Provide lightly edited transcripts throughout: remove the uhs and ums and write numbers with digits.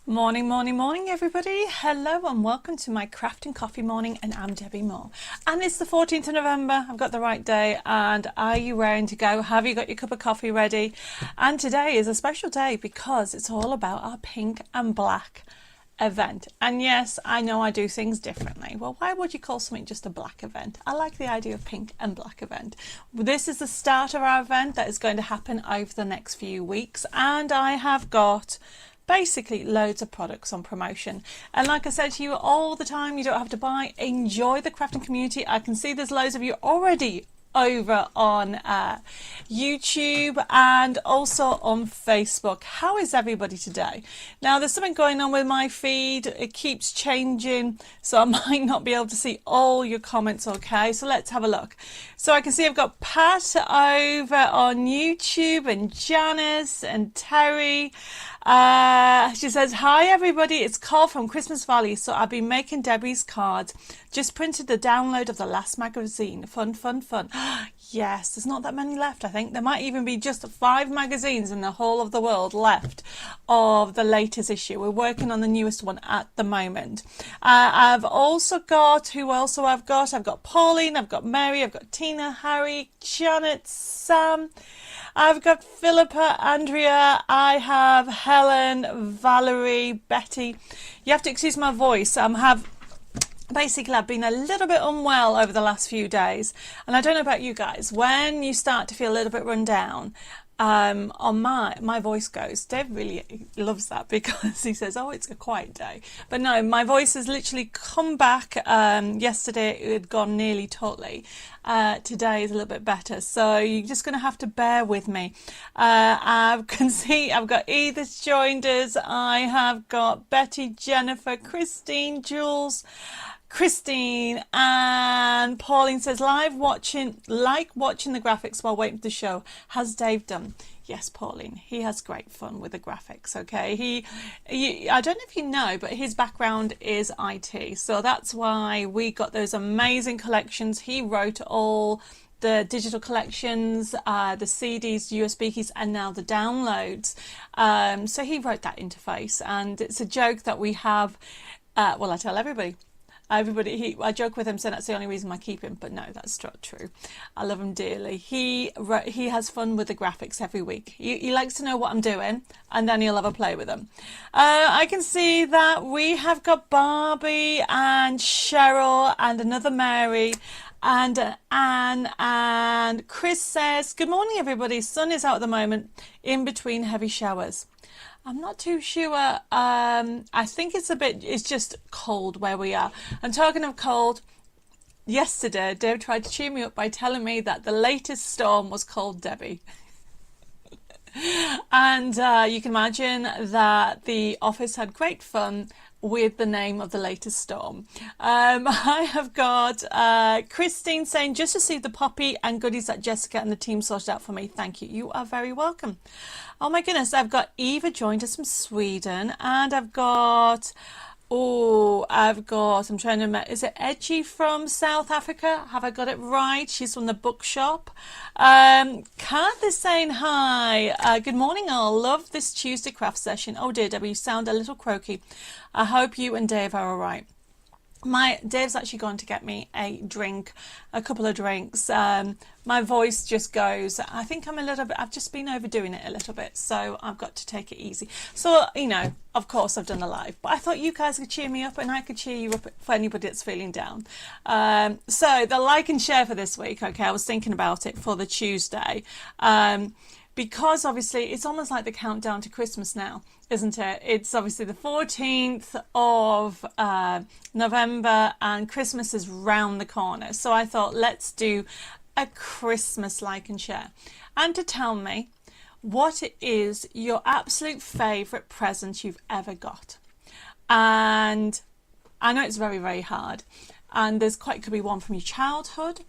Morning, morning, morning, everybody. Hello and welcome to my Craft and Coffee morning, and I'm Debbie Moore. And it's the 14th of November. I've got the right day. And are you raring to go? Have you got your cup of coffee ready? And today is a special day because it's all about our pink and black event. And yes, I know I do things differently. Well, why would you call something just a black event? I like the idea of pink and black event. This is the start of our event that is going to happen over the next few weeks, and I have got basically loads of products on promotion. And like I said to you all the time, you don't have to buy. Enjoy the crafting community. I can see there's loads of you already over on YouTube and also on Facebook. How is everybody today? Now there's something going on with my feed. It keeps changing, so I might not be able to see all your comments. Okay, so let's have a look. So I can see I've got Pat over on YouTube and Janice and Terry. She says, hi everybody, it's Carl from Christmas Valley. So I've been making Debbie's cards. Just printed the download of the last magazine. Fun, fun, fun. Yes, there's not that many left, I think. There might even be just 5 magazines in the whole of the world left of the latest issue. We're working on the newest one at the moment. I've also got, who else have I got? I've got Pauline, I've got Mary, I've got Tina, Harry, Janet, Sam. I've got Philippa, Andrea, I have Helen, Valerie, Betty. You have to excuse my voice. Basically, I've been a little bit unwell over the last few days, and I don't know about you guys. When you start to feel a little bit run down, on my voice goes. Dave really loves that because he says, oh, it's a quiet day. But no, my voice has literally come back. Yesterday it had gone nearly totally. Today is a little bit better, so you're just going to have to bear with me. I can see I've got Edith joined us. I have got Betty, Jennifer, Christine, Jules, Christine, and Pauline says, like watching the graphics while waiting for the show. Has Dave done? Yes, Pauline, he has great fun with the graphics. Okay, I don't know if you know, but his background is IT, so that's why we got those amazing collections. He wrote all the digital collections, the CDs, USB keys, and now the downloads. So he wrote that interface, and it's a joke that we have. Well, I tell everybody. I joke with him saying that's the only reason I keep him, but no, that's not true. I love him dearly. He has fun with the graphics every week. He likes to know what I'm doing, and then he'll have a play with them. I can see that we have got Barbie and Cheryl and another Mary and Anne, and Chris says, good morning everybody. Sun is out at the moment in between heavy showers. I'm not too sure. I think it's just cold where we are. And talking of cold, yesterday Dave tried to cheer me up by telling me that the latest storm was called Debbi. And you can imagine that the office had great fun with the name of the latest storm. I have got Christine saying, just received the poppy and goodies that Jessica and the team sorted out for me. Thank you. You are very welcome. Oh my goodness, I've got Eva joined us from Sweden, and I'm trying to remember, is it Edgy from South Africa? Have I got it right? She's from the bookshop. Kath is saying hi. Good morning all. Love this Tuesday craft session. Oh dear, Debbie, you sound a little croaky. I hope you and Dave are all right. Dave's actually gone to get me a couple of drinks. My voice just goes. I think I've just been overdoing it a little bit, so I've got to take it easy. So, of course I've done a live, but I thought you guys could cheer me up and I could cheer you up for anybody that's feeling down. So the like and share for this week, okay, I was thinking about it for the Tuesday. Because obviously it's almost like the countdown to Christmas now, isn't it? It's obviously the 14th of November and Christmas is round the corner. So I thought, let's do a Christmas like and share. And to tell me what it is your absolute favourite present you've ever got. And I know it's very, very hard. And could be one from your childhood.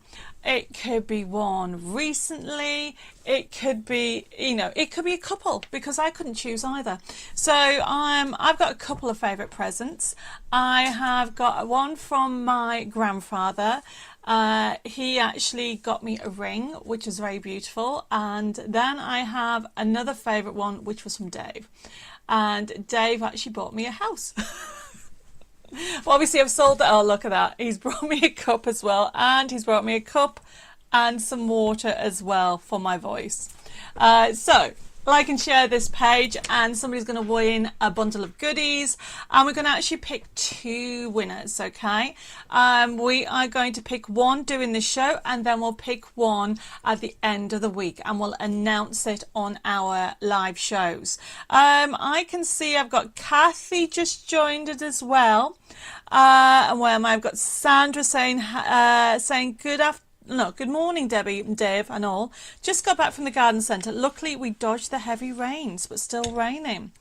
It could be one recently. It could be, it could be a couple, because I couldn't choose either. So I've got a couple of favourite presents. I have got one from my grandfather. He actually got me a ring, which is very beautiful. And then I have another favourite one, which was from Dave. and Dave actually bought me a house. Well, obviously I've sold that. Oh, look at that. He's brought me a cup as well, and he's brought me a cup and some water as well for my voice. So like and share this page, and somebody's going to win a bundle of goodies, and we're going to actually pick 2 winners. Okay, we are going to pick one during the show, and then we'll pick one at the end of the week, and we'll announce it on our live shows. I can see I've got Kathy just joined us as well, and where am I? I've got Sandra saying good morning, Debbie and Dave and all. Just got back from the garden centre. Luckily, we dodged the heavy rains, but still raining.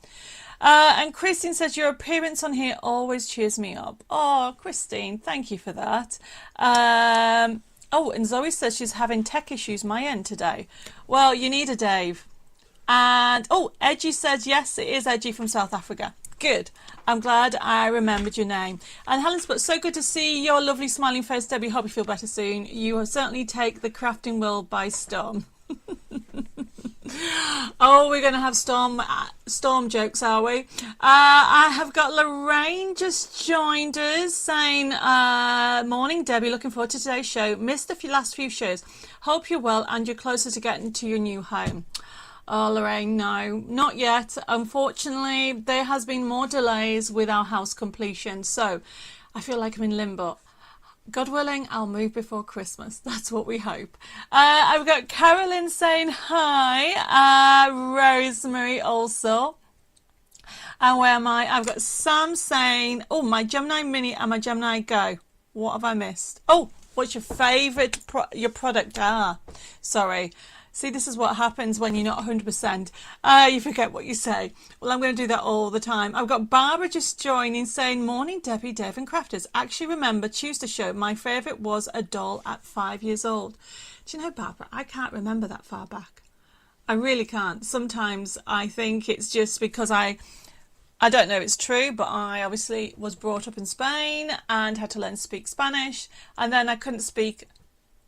And Christine says, your appearance on here always cheers me up. Oh, Christine, thank you for that. Oh, and Zoe says she's having tech issues my end today. Well, you need a Dave. And, oh, Edgy says, yes, it is Edgy from South Africa. Good. I'm glad I remembered your name. And Helen's put, so good to see your lovely smiling face, Debbie. Hope you feel better soon. You will certainly take the crafting world by storm. Oh, we're going to have storm jokes, are we? I have got Lorraine just joined us saying, morning, Debbie. Looking forward to today's show. Missed the last few shows. Hope you're well and you're closer to getting to your new home. Oh, Lorraine, no, not yet. Unfortunately, there has been more delays with our house completion, so I feel like I'm in limbo. God willing, I'll move before Christmas. That's what we hope. I've got Carolyn saying hi. Rosemary also. And where am I? I've got Sam saying, oh, my Gemini Mini and my Gemini Go. What have I missed? Oh, what's your favourite product? Sorry. See, this is what happens when you're not 100%. You forget what you say. Well, I'm going to do that all the time. I've got Barbara just joining saying, morning, Debbie, Dave and Crafters. Actually, remember Tuesday show, my favourite was a doll at 5 years old. Do you know, Barbara, I can't remember that far back. I really can't. Sometimes I think it's just because I don't know if it's true, but I obviously was brought up in Spain and had to learn to speak Spanish. And then I couldn't speak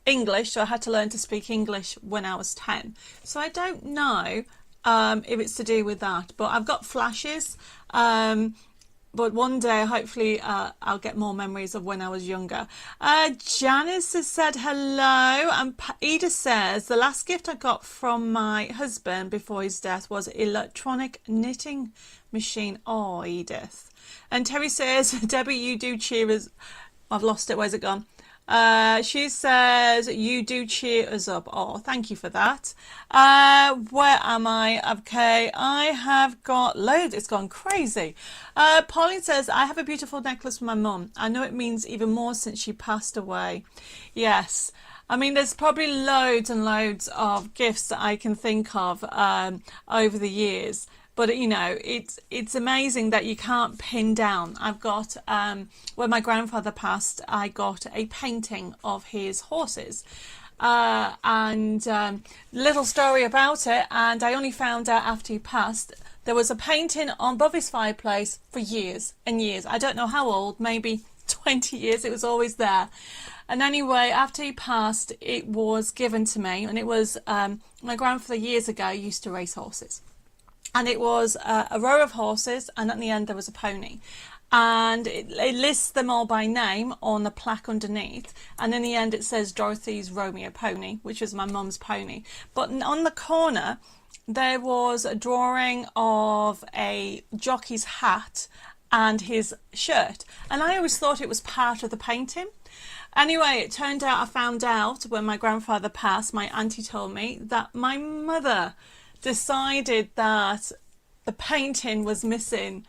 English, so I had to learn to speak English when I was 10. So I don't know if it's to do with that, but I've got flashes. But one day, hopefully, I'll get more memories of when I was younger. Janice has said hello, and Edith says, the last gift I got from my husband before his death was an electronic knitting machine. Oh, Edith. And Terry says, Debbie, you do cheer us. I've lost it. Where's it gone? She says, you do cheer us up. Oh, thank you for that. Where am I? Okay, I have got loads. It's gone crazy. Pauline says, I have a beautiful necklace for my mum. I know it means even more since she passed away. Yes. I mean, there's probably loads and loads of gifts that I can think of over the years. But, you know, it's amazing that you can't pin down. I've got, when my grandfather passed, I got a painting of his horses. And little story about it, and I only found out after he passed. There was a painting on above his fireplace for years and years. I don't know how old, maybe 20 years. It was always there. And anyway, after he passed, it was given to me. And it was, my grandfather years ago used to race horses. And it was a row of horses, and at the end there was a pony. And it lists them all by name on the plaque underneath. And in the end it says Dorothy's Romeo pony, which was my mum's pony. But on the corner there was a drawing of a jockey's hat and his shirt. And I always thought it was part of the painting. Anyway, it turned out, I found out when my grandfather passed, my auntie told me that my mother decided that the painting was missing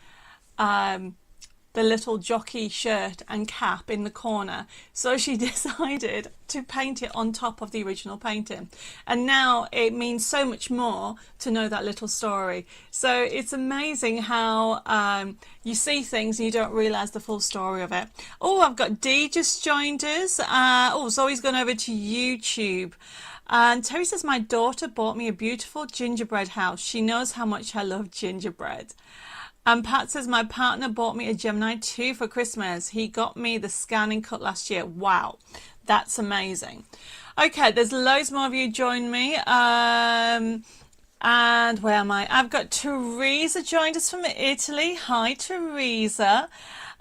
the little jockey shirt and cap in the corner, so she decided to paint it on top of the original painting, and now it means so much more to know that little story. So it's amazing how you see things and you don't realize the full story of it. Oh, I've got Dee just joined us. Oh, Zoe's gone over to YouTube. And Terry says, my daughter bought me a beautiful gingerbread house. She knows how much I love gingerbread. And Pat says, my partner bought me a Gemini 2 for Christmas. He got me the scanning cut last year. Wow, that's amazing. Okay, there's loads more of you join me. And where am I? I've got Teresa joined us from Italy. Hi, Teresa.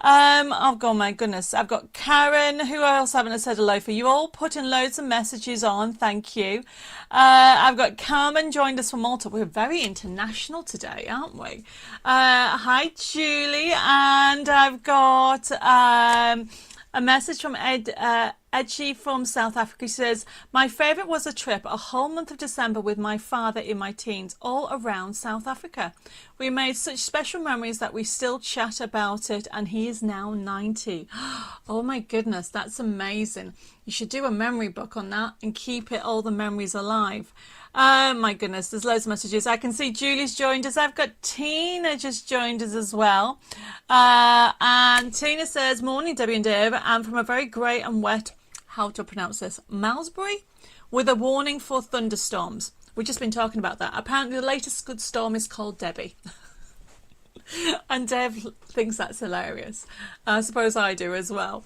Oh my goodness. I've got Karen, who else haven't I said hello for? You all putting loads of messages on. Thank you. I've got Carmen joined us from Malta. We're very international today, aren't we? Hi, Julie. And I've got a message from Edgy from South Africa. He says, my favourite was a trip a whole month of December with my father in my teens, all around South Africa. We made such special memories that we still chat about it, and he is now 90. Oh my goodness, that's amazing. You should do a memory book on that and keep all the memories alive. My goodness, there's loads of messages. I can see Julie's joined us. I've got Tina just joined us as well. And Tina says, morning, Debbie and Dave. I'm from a very grey and wet, how to pronounce this, Malmesbury, with a warning for thunderstorms. We've just been talking about that. Apparently the latest good storm is called Debbi. And Dev thinks that's hilarious. I suppose I do as well.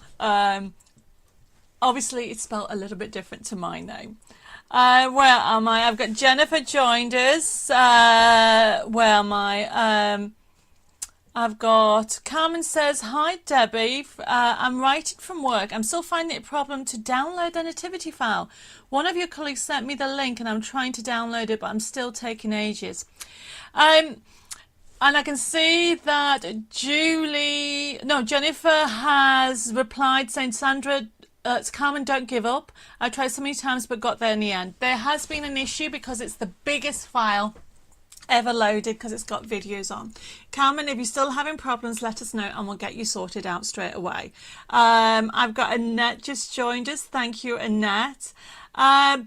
Obviously it's spelled a little bit different to my name. Where am I? I've got Jennifer joined us. Where am I? I've got Carmen says, hi Debbie, I'm writing from work. I'm still finding it a problem to download the nativity file. One of your colleagues sent me the link and I'm trying to download it, but I'm still taking ages. And I can see that Jennifer has replied saying, Sandra, it's Carmen, don't give up. I tried so many times but got there in the end. There has been an issue because it's the biggest file ever loaded because it's got videos on. Carmen, if you're still having problems, let us know and we'll get you sorted out straight away. I've got Annette just joined us. Thank you, Annette.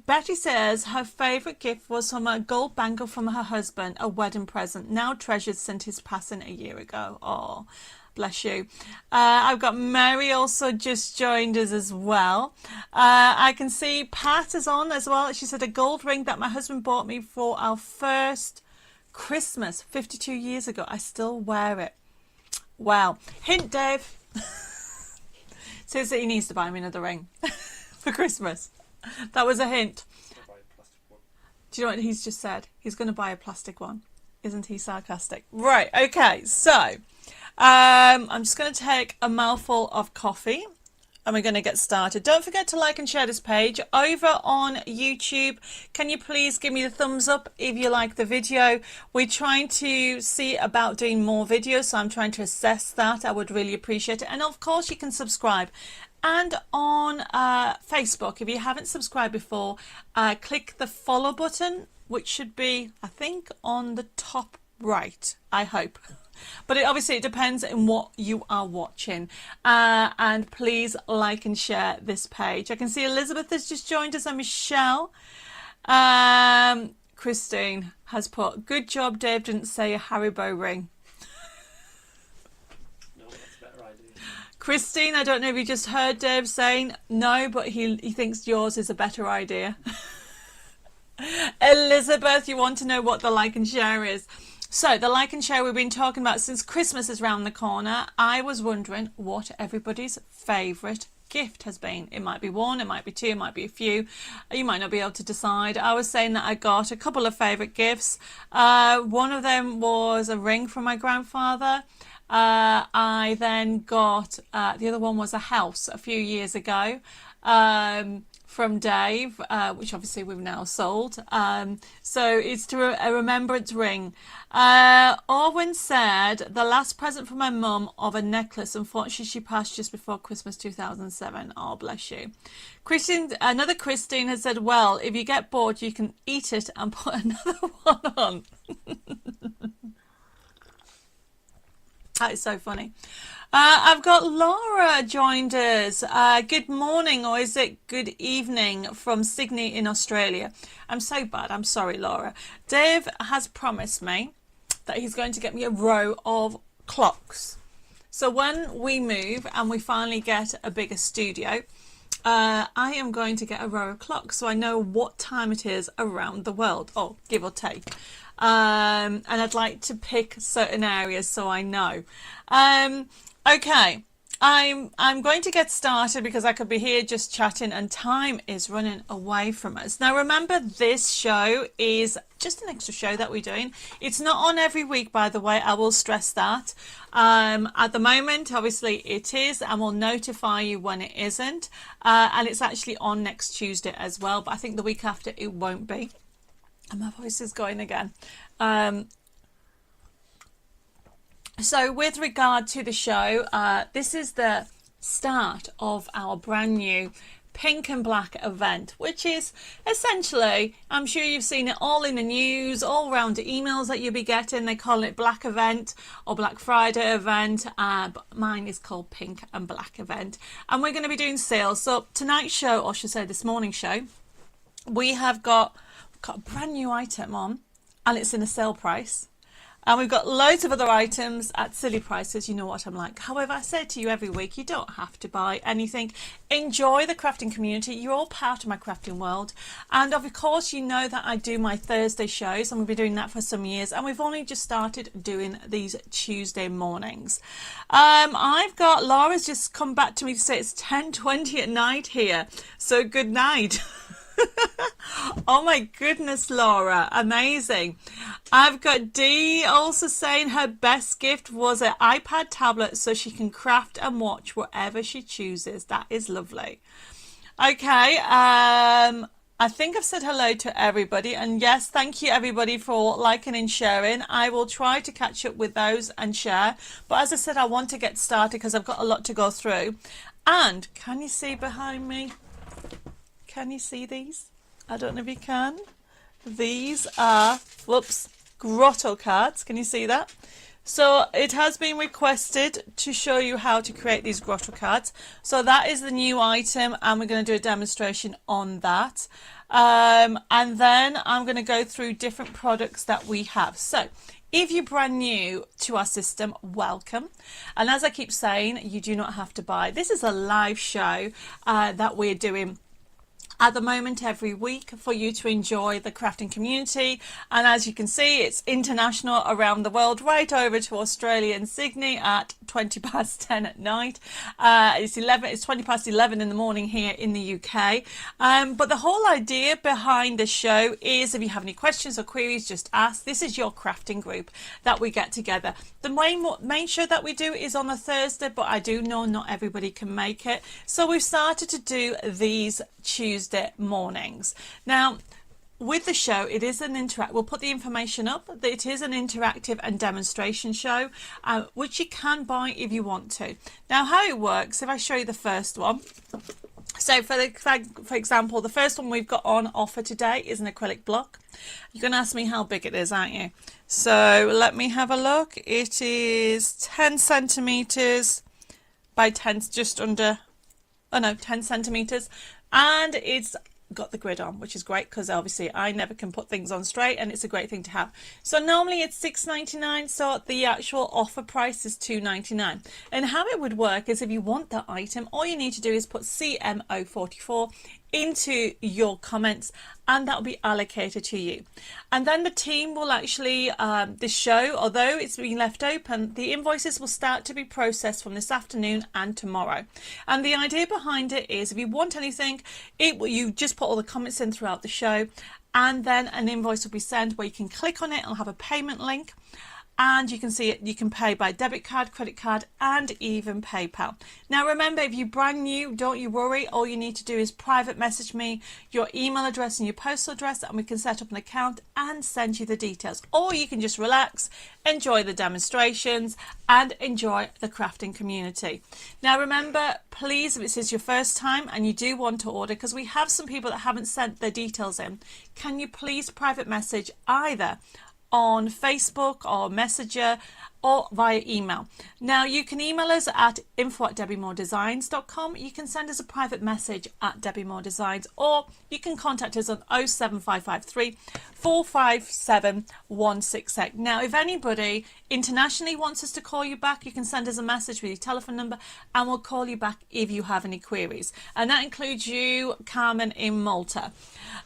Betty says her favourite gift was from a gold bangle from her husband, a wedding present, now treasured since his passing a year ago. Oh, bless you. I've got Mary also just joined us as well. I can see Pat is on as well. She said a gold ring that my husband bought me for our first Christmas 52 years ago. I still wear it. Wow. Hint, Dave. Says that he needs to buy me another ring for Christmas. That was a hint. Do you know what he's just said? He's going to buy a plastic one. Isn't he sarcastic? Right. Okay. So I'm just going to take a mouthful of coffee and we're going to get started. Don't forget to like and share this page. Over on YouTube, can you please give me the thumbs up if you like the video? We're trying to see about doing more videos, so I'm trying to assess that. I would really appreciate it. And of course, you can subscribe. And on Facebook, if you haven't subscribed before, click the follow button, which should be, I think, on the top right, I hope. But obviously it depends on what you are watching. And please like and share this page. I can see Elizabeth has just joined us and Michelle. Christine has put, good job Dave didn't say a Haribo ring. No, that's a better idea. Christine, I don't know if you just heard Dave saying no, but he thinks yours is a better idea. Elizabeth, you want to know what the like and share is. So the like and share we've been talking about since Christmas is round the corner. I was wondering what everybody's favourite gift has been. It might be one, it might be two, it might be a few. You might not be able to decide. I was saying that I got a couple of favourite gifts. One of them was a ring from my grandfather. I then got, the other one was a house a few years ago. From Dave, which obviously we've now sold. So it's a remembrance ring. Orwin said, the last present from my mum of a necklace. Unfortunately, she passed just before Christmas 2007. Oh, bless you. Another Christine has said, well, if you get bored, you can eat it and put another one on. That is so funny. I've got Laura joined us. Good morning, or is it good evening, from Sydney in Australia. I'm so bad. I'm sorry, Laura. Dave has promised me that he's going to get me a row of clocks. So when we move and we finally get a bigger studio, I am going to get a row of clocks so I know what time it is around the world, or give or take. And I'd like to pick certain areas so I know. Okay, I'm going to get started because I could be here just chatting and time is running away from us. Now remember, this show is just an extra show that we're doing. It's not on every week, by the way, I will stress that. At the moment, obviously it is, and we'll notify you when it isn't. And it's actually on next Tuesday as well, but I think the week after it won't be. And my voice is going again. So with regard to the show, this is the start of our brand new pink and black event, which is essentially, I'm sure you've seen it all in the news, all around the emails that you'll be getting. They call it Black Event or Black Friday event, but mine is called Pink and Black Event. And we're going to be doing sales. So tonight's show, or should I say this morning's show, we have got a brand new item on, and it's in a sale price. And we've got loads of other items at silly prices. You know what I'm like. However, I say to you every week, you don't have to buy anything. Enjoy the crafting community. You're all part of my crafting world. And of course, you know that I do my Thursday shows, and we've been doing that for some years. And we've only just started doing these Tuesday mornings. I've got, Laura's just come back to me to say it's 10:20 at night here. So good night. Oh my goodness, Laura, amazing. I've got Dee also saying her best gift was an iPad tablet so she can craft and watch whatever she chooses. That is lovely. Okay, I think I've said hello to everybody, and yes, thank you everybody for liking and sharing. I will try to catch up with those and share, but as I said, I want to get started because I've got a lot to go through. And can you see behind me? Can you see these? I don't know if you can. These are, whoops, Grotto cards. Can you see that? So it has been requested to show you how to create these Grotto cards. So that is the new item, and we're going to do a demonstration on that. And then I'm going to go through different products that we have. So if you're brand new to our system, welcome. And as I keep saying, you do not have to buy. This is a live show that we're doing at the moment every week for you to enjoy the crafting community. And as you can see, it's international around the world, right over to Australia and Sydney at 10:20 at night. It's 11:20 in the morning here in the UK. But the whole idea behind the show is, if you have any questions or queries, just ask. This is your crafting group that we get together. The main show that we do is on a Thursday, but I do know not everybody can make it. So we've started to do these Tuesday mornings. Now, with the show, it is an we'll put the information up. It is an interactive and demonstration show, which you can buy if you want to. Now, how it works, if I show you the first one. So for example, the first one we've got on offer today is an acrylic block. You're going to ask me how big it is, aren't you? So let me have a look. It is 10 centimeters by 10, just under, 10 centimeters. And it's got the grid on, which is great because obviously I never can put things on straight, and it's a great thing to have. So normally it's $6.99, so the actual offer price is $2.99. And how it would work is, if you want that item, all you need to do is put CMO44 into your comments, and that will be allocated to you. And then the team will actually, this show, although it's been left open, the invoices will start to be processed from this afternoon and tomorrow. And the idea behind it is, if you want anything, you just put all the comments in throughout the show, and then an invoice will be sent where you can click on it. It'll have a payment link, and you can see it. You can pay by debit card, credit card, and even PayPal. Now remember, if you're brand new, don't you worry. All you need to do is private message me your email address and your postal address, and we can set up an account and send you the details. Or you can just relax, enjoy the demonstrations, and enjoy the crafting community. Now remember, please, if this is your first time and you do want to order, because we have some people that haven't sent their details in, can you please private message either on Facebook or Messenger or via email. Now you can email us at info@debbimoredesigns.com. You can send us a private message at Debbi More Designs, or you can contact us on 07553 457 168. Now if anybody internationally wants us to call you back, you can send us a message with your telephone number and we'll call you back if you have any queries. And that includes you, Carmen, in Malta.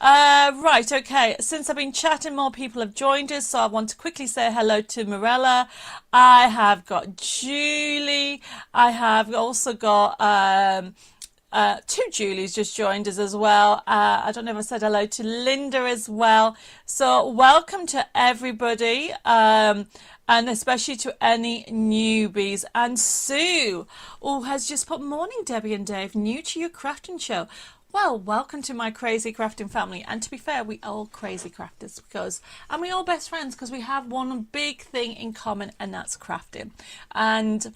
Right, okay, since I've been chatting, more people have joined us, so I want to quickly say hello to Morella. I have got Julie. I have also got two Julies just joined us as well. I don't know if I said hello to Linda as well. So welcome to everybody, and especially to any newbies. And Sue, has just put morning, Debbie and Dave, new to your crafting show. Well, welcome to my crazy crafting family. And to be fair, we all crazy crafters and we all best friends because we have one big thing in common, and that's crafting. And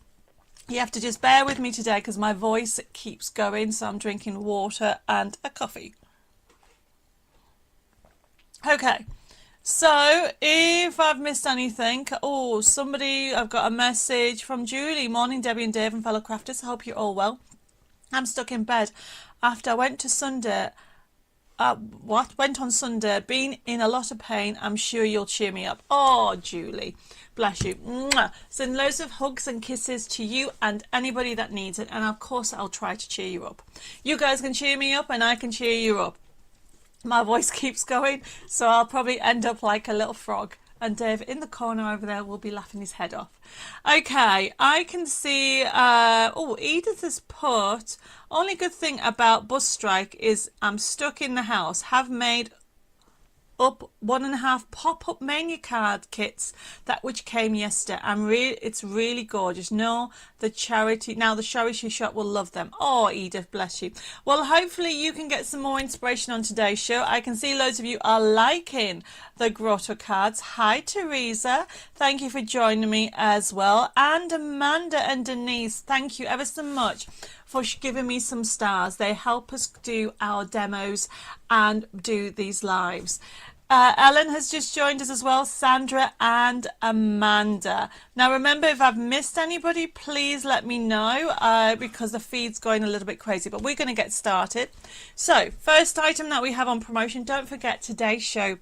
you have to just bear with me today because my voice keeps going, so I'm drinking water and a coffee. Okay, so if I've missed anything, I've got a message from Julie. Morning, Debbie and Dave and fellow crafters. I hope you're all well. I'm stuck in bed after I went on Sunday, been in a lot of pain. I'm sure you'll cheer me up. Oh, Julie, bless you. Mwah. Send loads of hugs and kisses to you and anybody that needs it. And of course, I'll try to cheer you up. You guys can cheer me up and I can cheer you up. My voice keeps going, so I'll probably end up like a little frog. And Dave in the corner over there will be laughing his head off. Okay, I can see, Edith has put, only good thing about bus strike is I'm stuck in the house. Have made up 1.5 pop-up menu card kits which came yesterday. It's really gorgeous. The charity shop will love them. Oh, Edith, bless you. Well, hopefully you can get some more inspiration on today's show. I can see loads of you are liking the Grotto cards. Hi, Teresa. Thank you for joining me as well. And Amanda and Denise, thank you ever so much for giving me some stars. They help us do our demos and do these lives. Ellen has just joined us as well, Sandra and Amanda. Now remember, if I've missed anybody, please let me know because the feed's going a little bit crazy, but we're going to get started. So first item that we have on promotion, don't forget today's show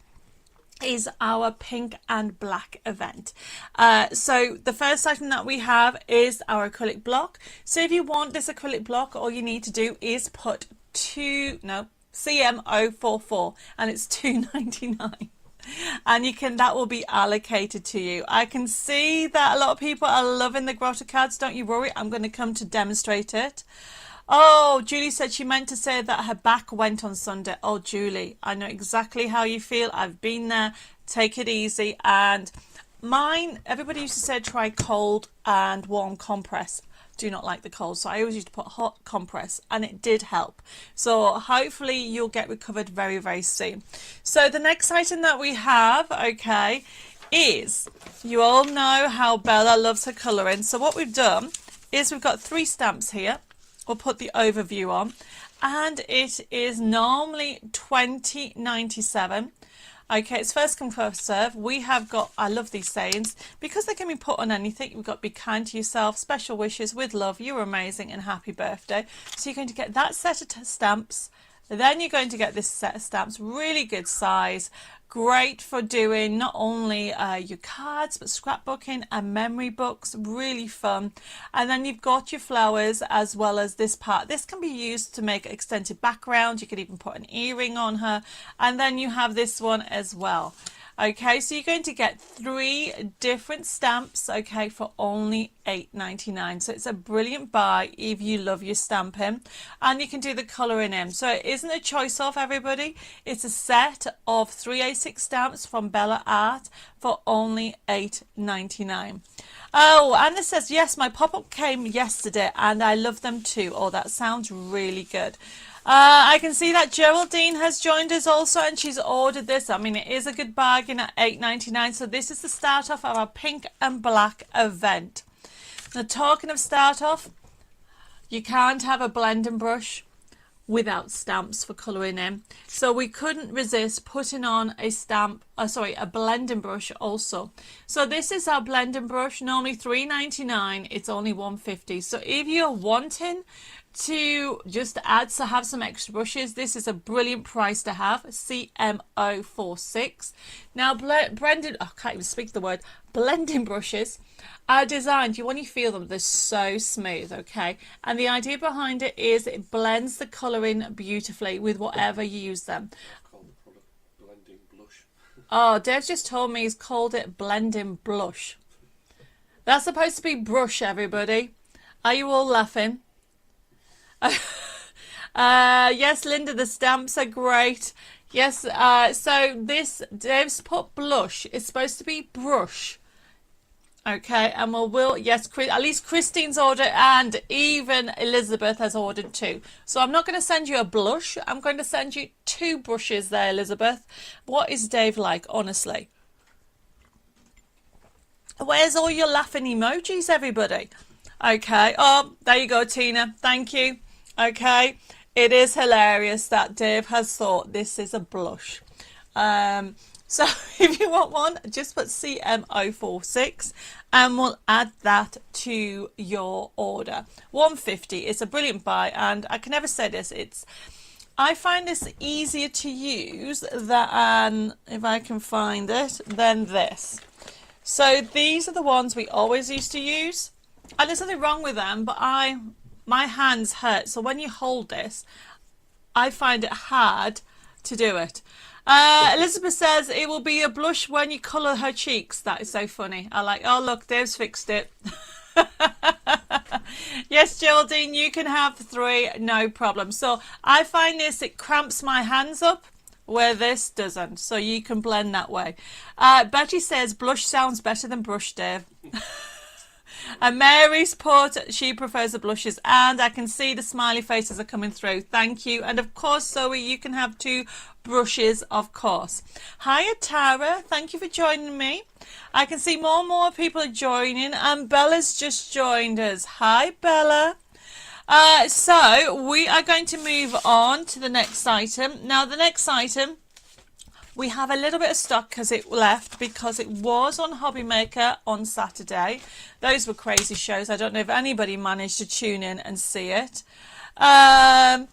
is our pink and black event. So the first item that we have is our acrylic block. So if you want this acrylic block, all you need to do is put CM044 and it's $2.99, and that will be allocated to you. I can see that a lot of people are loving the Grotto cards. Don't you worry, I'm going to come to demonstrate it. Oh, Julie said she meant to say that her back went on Sunday. Oh, Julie, I know exactly how you feel. I've been there. Take it easy. And mine, everybody used to say try cold and warm compress. Do not like the cold, so I always used to put hot compress, and it did help. So hopefully you'll get recovered very, very soon. So the next item that we have, okay, is, you all know how Bella loves her colouring. So what we've done is we've got 3 stamps here. We'll put the overview on, and it is normally $20.97. Okay, it's first come first serve. We have got, I love these sayings because they can be put on anything. We've got be kind to yourself, special wishes, with love, you're amazing, and happy birthday. So you're going to get that set of stamps. Then you're going to get this set of stamps, really good size, great for doing not only your cards but scrapbooking and memory books, really fun. And then you've got your flowers as well as this part. This can be used to make extended background. You could even put an earring on her, and then you have this one as well. Okay, so you're going to get 3 different stamps, okay, for only $8.99. So it's a brilliant buy if you love your stamping, and you can do the colouring in. So it isn't a choice off, everybody. It's a set of 3 A6 stamps from Bella Art for only $8.99. Oh, Anna says, yes, my pop-up came yesterday and I love them too. Oh, that sounds really good. I can see that Geraldine has joined us also, and she's ordered this. I mean, it is a good bargain at $8.99. So this is the start off of our pink and black event. Now, talking of start off, you can't have a blending brush without stamps for colouring in. So we couldn't resist putting on a blending brush also. So this is our blending brush, normally $3.99. It's only $1.50. So if you're wanting to just have some extra brushes, this is a brilliant price to have. CM046. Now blending brushes are designed, you when you feel them, they're so smooth, okay, and the idea behind it is it blends the colour in beautifully with whatever you use them. Call the product blending blush. Oh, Dave just told me he's called it blending blush. That's supposed to be brush, everybody. Are you all laughing? Yes, Linda, the stamps are great. Yes, so this, Dave's put blush. It's supposed to be brush. Okay, and yes, at least Christine's ordered, and even Elizabeth has ordered 2. So I'm not going to send you a blush. I'm going to send you 2 brushes there, Elizabeth. What is Dave like, honestly? Where's all your laughing emojis, everybody? Okay, oh, there you go, Tina. Thank you. Okay, it is hilarious that Dave has thought this is a blush. So if you want one, just put CM046 and we'll add that to your order. 150 is a brilliant buy, and I can never say this, I find this easier to use than, if I can find it, than this. So these are the ones we always used to use, and there's nothing wrong with them, but my hands hurt, so when you hold this, I find it hard to do it. Elizabeth says it will be a blush when you colour her cheeks. That is so funny. I like, oh look, Dave's fixed it. Yes, Geraldine, you can have 3, no problem. So I find this, it cramps my hands up where this doesn't. So you can blend that way. Betty says blush sounds better than brush, Dave. And Mary's put she prefers the blushes, and I can see the smiley faces are coming through. Thank you. And of course, Zoe, you can have 2 brushes, of course. Hiya, Tara. Thank you for joining me. I can see more and more people are joining, and Bella's just joined us. Hi, Bella. So we are going to move on to the next item. Now, the next item, we have a little bit of stock because it left, because it was on Hobby Maker on Saturday. Those were crazy shows. I don't know if anybody managed to tune in and see it. Alan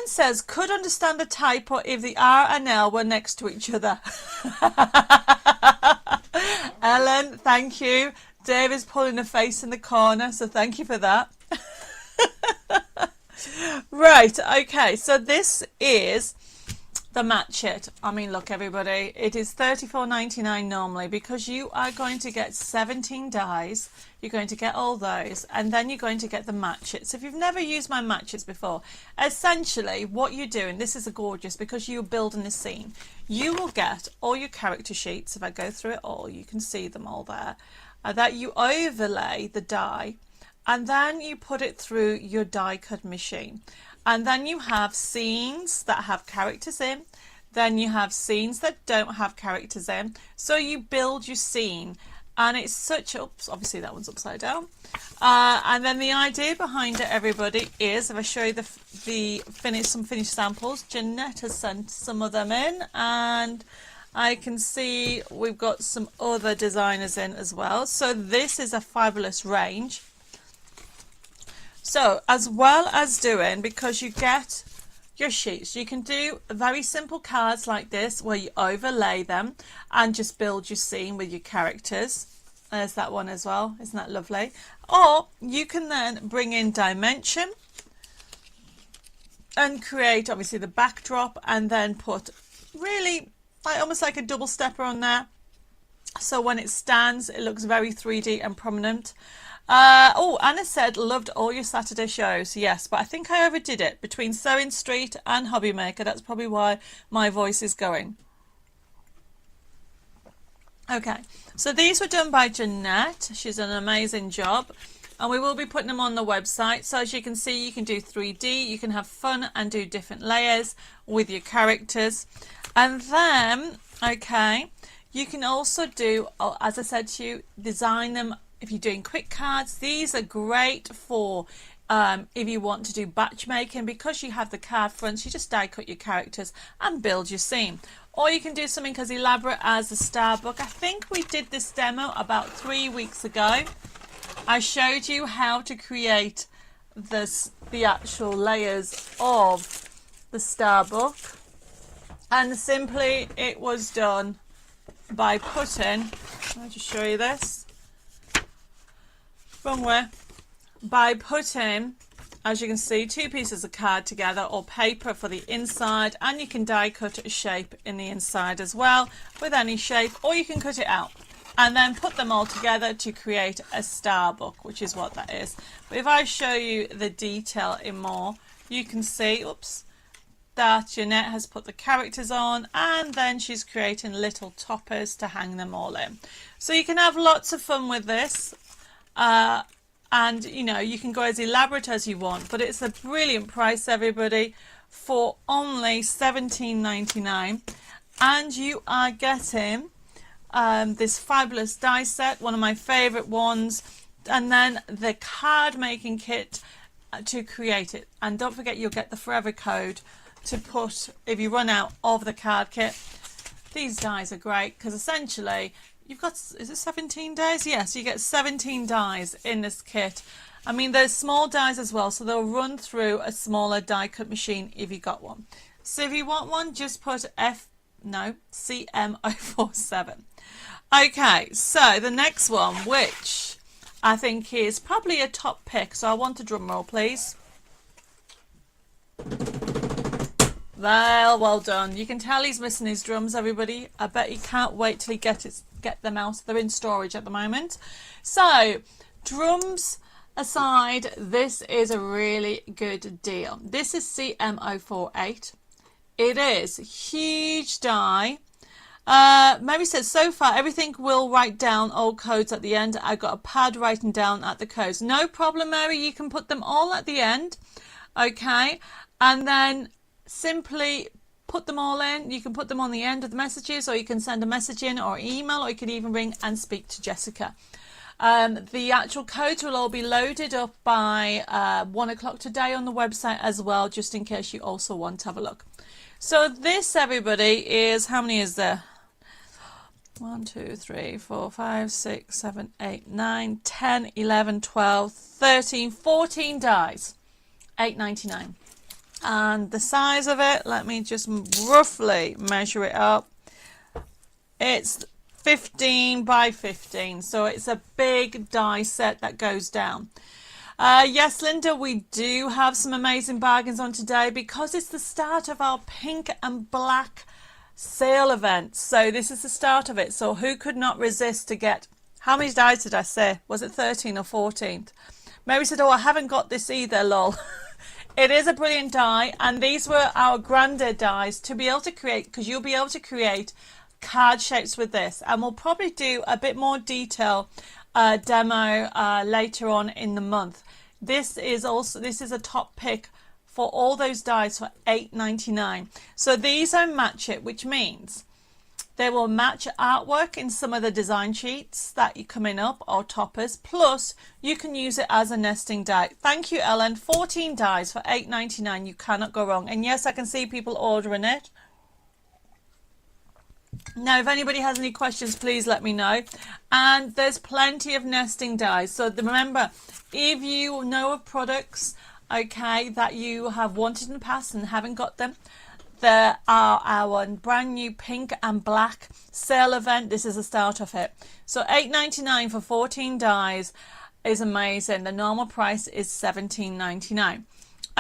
says, could understand a typo if the R and L were next to each other. Ellen, thank you. Dave is pulling a face in the corner, so thank you for that. Right, okay, so this is the match it. I mean, look, everybody, it is $34.99 normally, because you are going to get 17 dies. You're going to get all those, and then you're going to get the match it. So if you've never used my match its before, essentially what you're doing, this is a gorgeous, because you're building a scene. You will get all your character sheets. If I go through it all, you can see them all there. That you overlay the die, and then you put it through your die cut machine. And then you have scenes that have characters in. Then you have scenes that don't have characters in. So you build your scene. And it's such, oops, obviously that one's upside down. And then the idea behind it, everybody, is, if I show you some finished samples, Jeanette has sent some of them in. And I can see we've got some other designers in as well. So this is a fabulous range. So as well as doing, because you get your sheets, you can do very simple cards like this where you overlay them and just build your scene with your characters. There's that one as well. Isn't that lovely? Or you can then bring in dimension and create obviously the backdrop, and then put really almost like a double stepper on there. So when it stands, it looks very 3D and prominent. Oh, Anna said, loved all your Saturday shows. Yes, but I think I overdid it between Sewing Street and Hobby Maker. That's probably why my voice is going. Okay, so these were done by Jeanette. She's done an amazing job. And we will be putting them on the website. So as you can see, you can do 3D. You can have fun and do different layers with your characters. And then, okay, you can also do, as I said to you, design them. If you're doing quick cards, these are great for if you want to do batch making, because you have the card fronts, you just die cut your characters and build your scene. Or you can do something as elaborate as the star book. I think we did this demo about 3 weeks ago. I showed you how to create the actual layers of the star book, and simply it was done by putting, I'll just show you this. Wrong way. By putting, as you can see, 2 pieces of card together or paper for the inside, and you can die cut a shape in the inside as well with any shape, or you can cut it out. and then put them all together to create a star book, which is what that is. But if I show you the detail in more, you can see, oops, that Jeanette has put the characters on, and then she's creating little toppers to hang them all in. So you can have lots of fun with this, and you know, you can go as elaborate as you want, but it's a brilliant price, everybody, for only $17.99, and you are getting this fabulous die set, one of my favorite ones, and then the card making kit to create it. And don't forget, you'll get the forever code to put if you run out of the card kit. These dies are great because essentially you've got, is it 17 dies? Yes, you get 17 dies in this kit. I mean, there's small dies as well, so they'll run through a smaller die cut machine if you got one. So if you want one, just put CM047. Okay, so the next one, which I think is probably a top pick, so I want a drum roll, please. Well done. You can tell he's missing his drums, everybody. I bet he can't wait till he get them out. They're in storage at the moment. So, drums aside, this is a really good deal. This is CM048. It is huge die. Mary says, so far everything will write down all codes at the end. I got a pad writing down at the codes. No problem, Mary. You can put them all at the end. Okay. And then simply put them all in. You can put them on the end of the messages, or you can send a message in or email, or you can even ring and speak to Jessica. The actual codes will all be loaded up by 1 o'clock today on the website as well, just in case you also want to have a look. So this, everybody, is, how many is there? 1, 2, 3, 4, 5, 6, 7, 8, 9, 10, 11, 12, 13, 14 dies. $8.99. And the size of it, let me just roughly measure it up. It's 15 by 15, so it's a big die set that goes down. Yes, Linda, we do have some amazing bargains on today because it's the start of our pink and black sale event. So this is the start of it. So who could not resist to get, how many dies did I say? Was it 13 or 14? Mary said, oh, I haven't got this either, lol. It is a brilliant die, and these were our grander dies to be able to create, because you'll be able to create card shapes with this, and we'll probably do a bit more detail demo later on in the month. This is a top pick for all those dies for $8.99. So these are match it, which means they will match artwork in some of the design sheets that you coming up, or toppers, plus you can use it as a nesting die. Thank you, Ellen. 14 dies for $8.99. You cannot go wrong. And yes, I can see people ordering it. Now, if anybody has any questions, please let me know. And there's plenty of nesting dies. So remember, if you know of products, okay, that you have wanted in the past and haven't got them, there are our brand new pink and black sale event. This is the start of it. So $8.99 for 14 dies is amazing. The normal price is $17.99.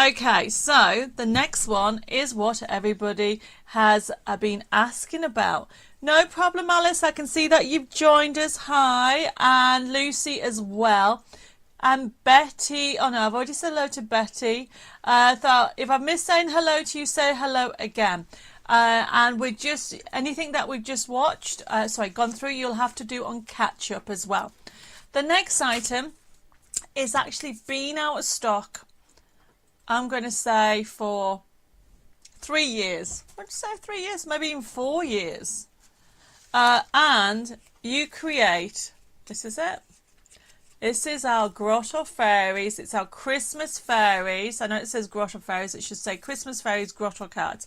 Okay, so the next one is what everybody has been asking about. No problem, Alice. I can see that you've joined us. Hi, and Lucy as well. And Betty, oh no, I've already said hello to Betty. Thought if I missed saying hello to you, say hello again. And we're just, anything that we've just watched, gone through, you'll have to do on catch up as well. The next item is actually been out of stock, I'm going to say, for 3 years. What did you say, 3 years? Maybe even 4 years. And you create, this is it. This is our Grotto Fairies. It's our Christmas Fairies. I know it says Grotto Fairies. It should say Christmas Fairies Grotto cards.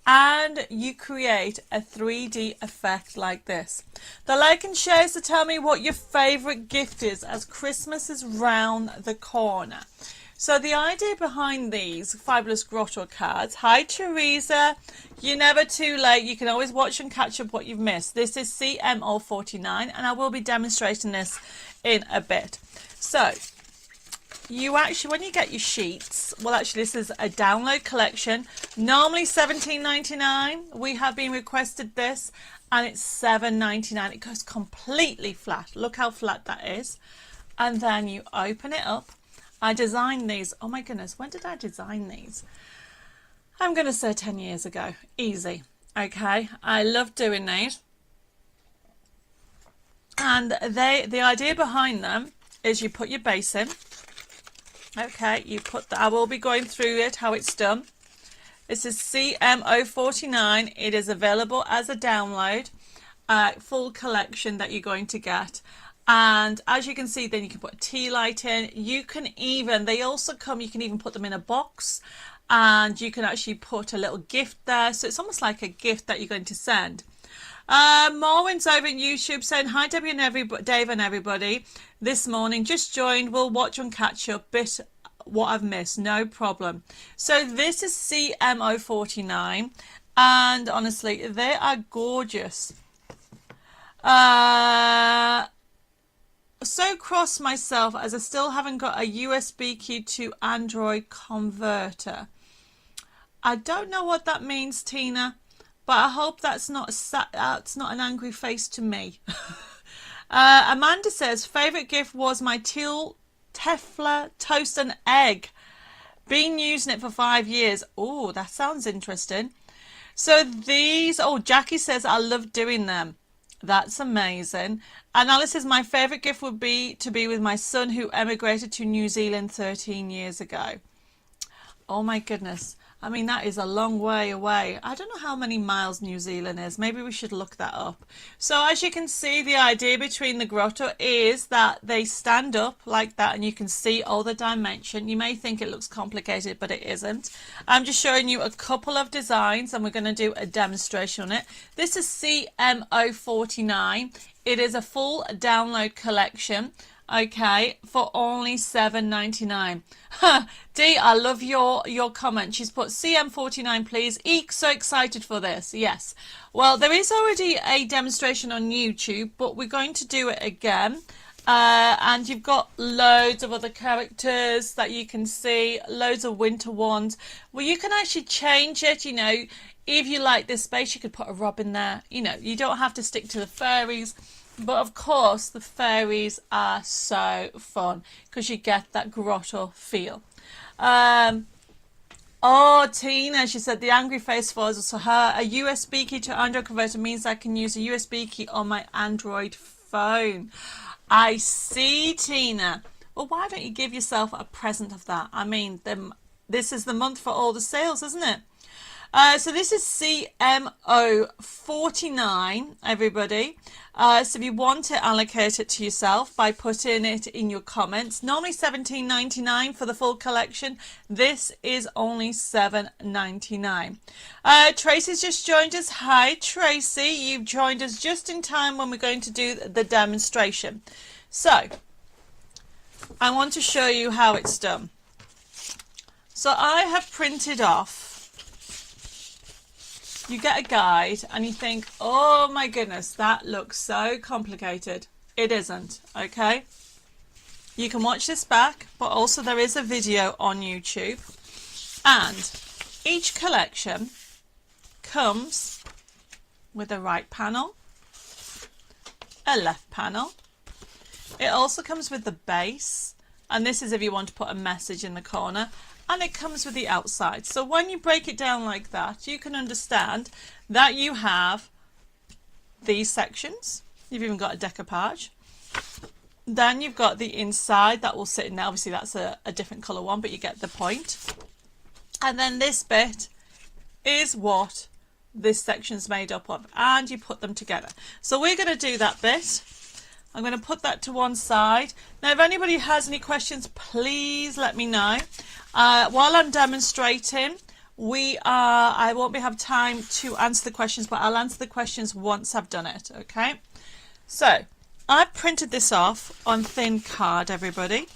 And you create a 3D effect like this. The like and shares to tell me what your favourite gift is as Christmas is round the corner. So the idea behind these fabulous Grotto cards, hi Teresa, you're never too late. You can always watch and catch up what you've missed. This is CM049 and I will be demonstrating this in a bit. So you actually, when you get your sheets, well, actually, this is a download collection. Normally $17.99. We have been requested this, and it's $7.99. It goes completely flat. Look how flat that is. And then you open it up. I designed these. Oh my goodness, when did I design these? I'm going to say 10 years ago. Easy. Okay, I love doing these. And the idea behind them is you put your base in. Okay, you put that. I will be going through it, how it's done. This is CM049. It is available as a download, full collection that you're going to get. And as you can see, then you can put a tea light in. You can even, they also come, you can even put them in a box, and you can actually put a little gift there. So it's almost like a gift that you're going to send. Marwin's over in YouTube saying, hi Debbie and Dave and everybody. This morning, just joined. We'll watch and catch up. Bit what I've missed, no problem. So this is CM049, and honestly, they are gorgeous. So cross myself as I still haven't got a USB key to Android converter. I don't know what that means, Tina, but I hope that's not it's not an angry face to me. Amanda says, favourite gift was my teal Tefla toast and egg. Been using it for 5 years. Oh, that sounds interesting. So these, oh, Jackie says, I love doing them. That's amazing. And Alice says, my favourite gift would be to be with my son who emigrated to New Zealand 13 years ago. Oh my goodness. I mean, that is a long way away. I don't know how many miles New Zealand is. Maybe we should look that up. So as you can see, the idea between the grotto is that they stand up like that and you can see all the dimension. You may think it looks complicated, but it isn't. I'm just showing you a couple of designs and we're going to do a demonstration on it. This is CM049. It is a full download collection. Okay, for only $7.99. Dee, I love your comment. She's put CM49, please. Eek, so excited for this. Yes. Well, there is already a demonstration on YouTube, but we're going to do it again. And you've got loads of other characters that you can see, loads of winter ones. Well, you can actually change it, you know. If you like this space, you could put a robin there. You know, you don't have to stick to the fairies. But of course, the fairies are so fun because you get that grotto feel. Oh, Tina, she said the angry face was her. A USB key to Android converter means I can use a USB key on my Android phone. I see, Tina. Well, why don't you give yourself a present of that? I mean, this is the month for all the sales, isn't it? So this is CM049, everybody. So if you want to allocate it to yourself by putting it in your comments, normally $17.99 for the full collection. This is only $7.99. Tracy's just joined us. Hi, Tracy. You've joined us just in time when we're going to do the demonstration. So I want to show you how it's done. So I have printed off. You get a guide and you think, oh my goodness, that looks so complicated. It isn't, okay? You can watch this back, but also there is a video on YouTube. And each collection comes with a right panel, a left panel. It also comes with the base, and this is if you want to put a message in the corner. And it comes with the outside. So when you break it down like that, you can understand that you have these sections. You've even got a decoupage. Then you've got the inside that will sit in there. Obviously that's a different colour one, but you get the point. And then this bit is what this section's made up of. And you put them together. So we're going to do that bit. I'm going to put that to one side. Now if anybody has any questions, please let me know. While I'm demonstrating, I won't have time to answer the questions, but I'll answer the questions once I've done it, okay? So, I've printed this off on thin card, everybody.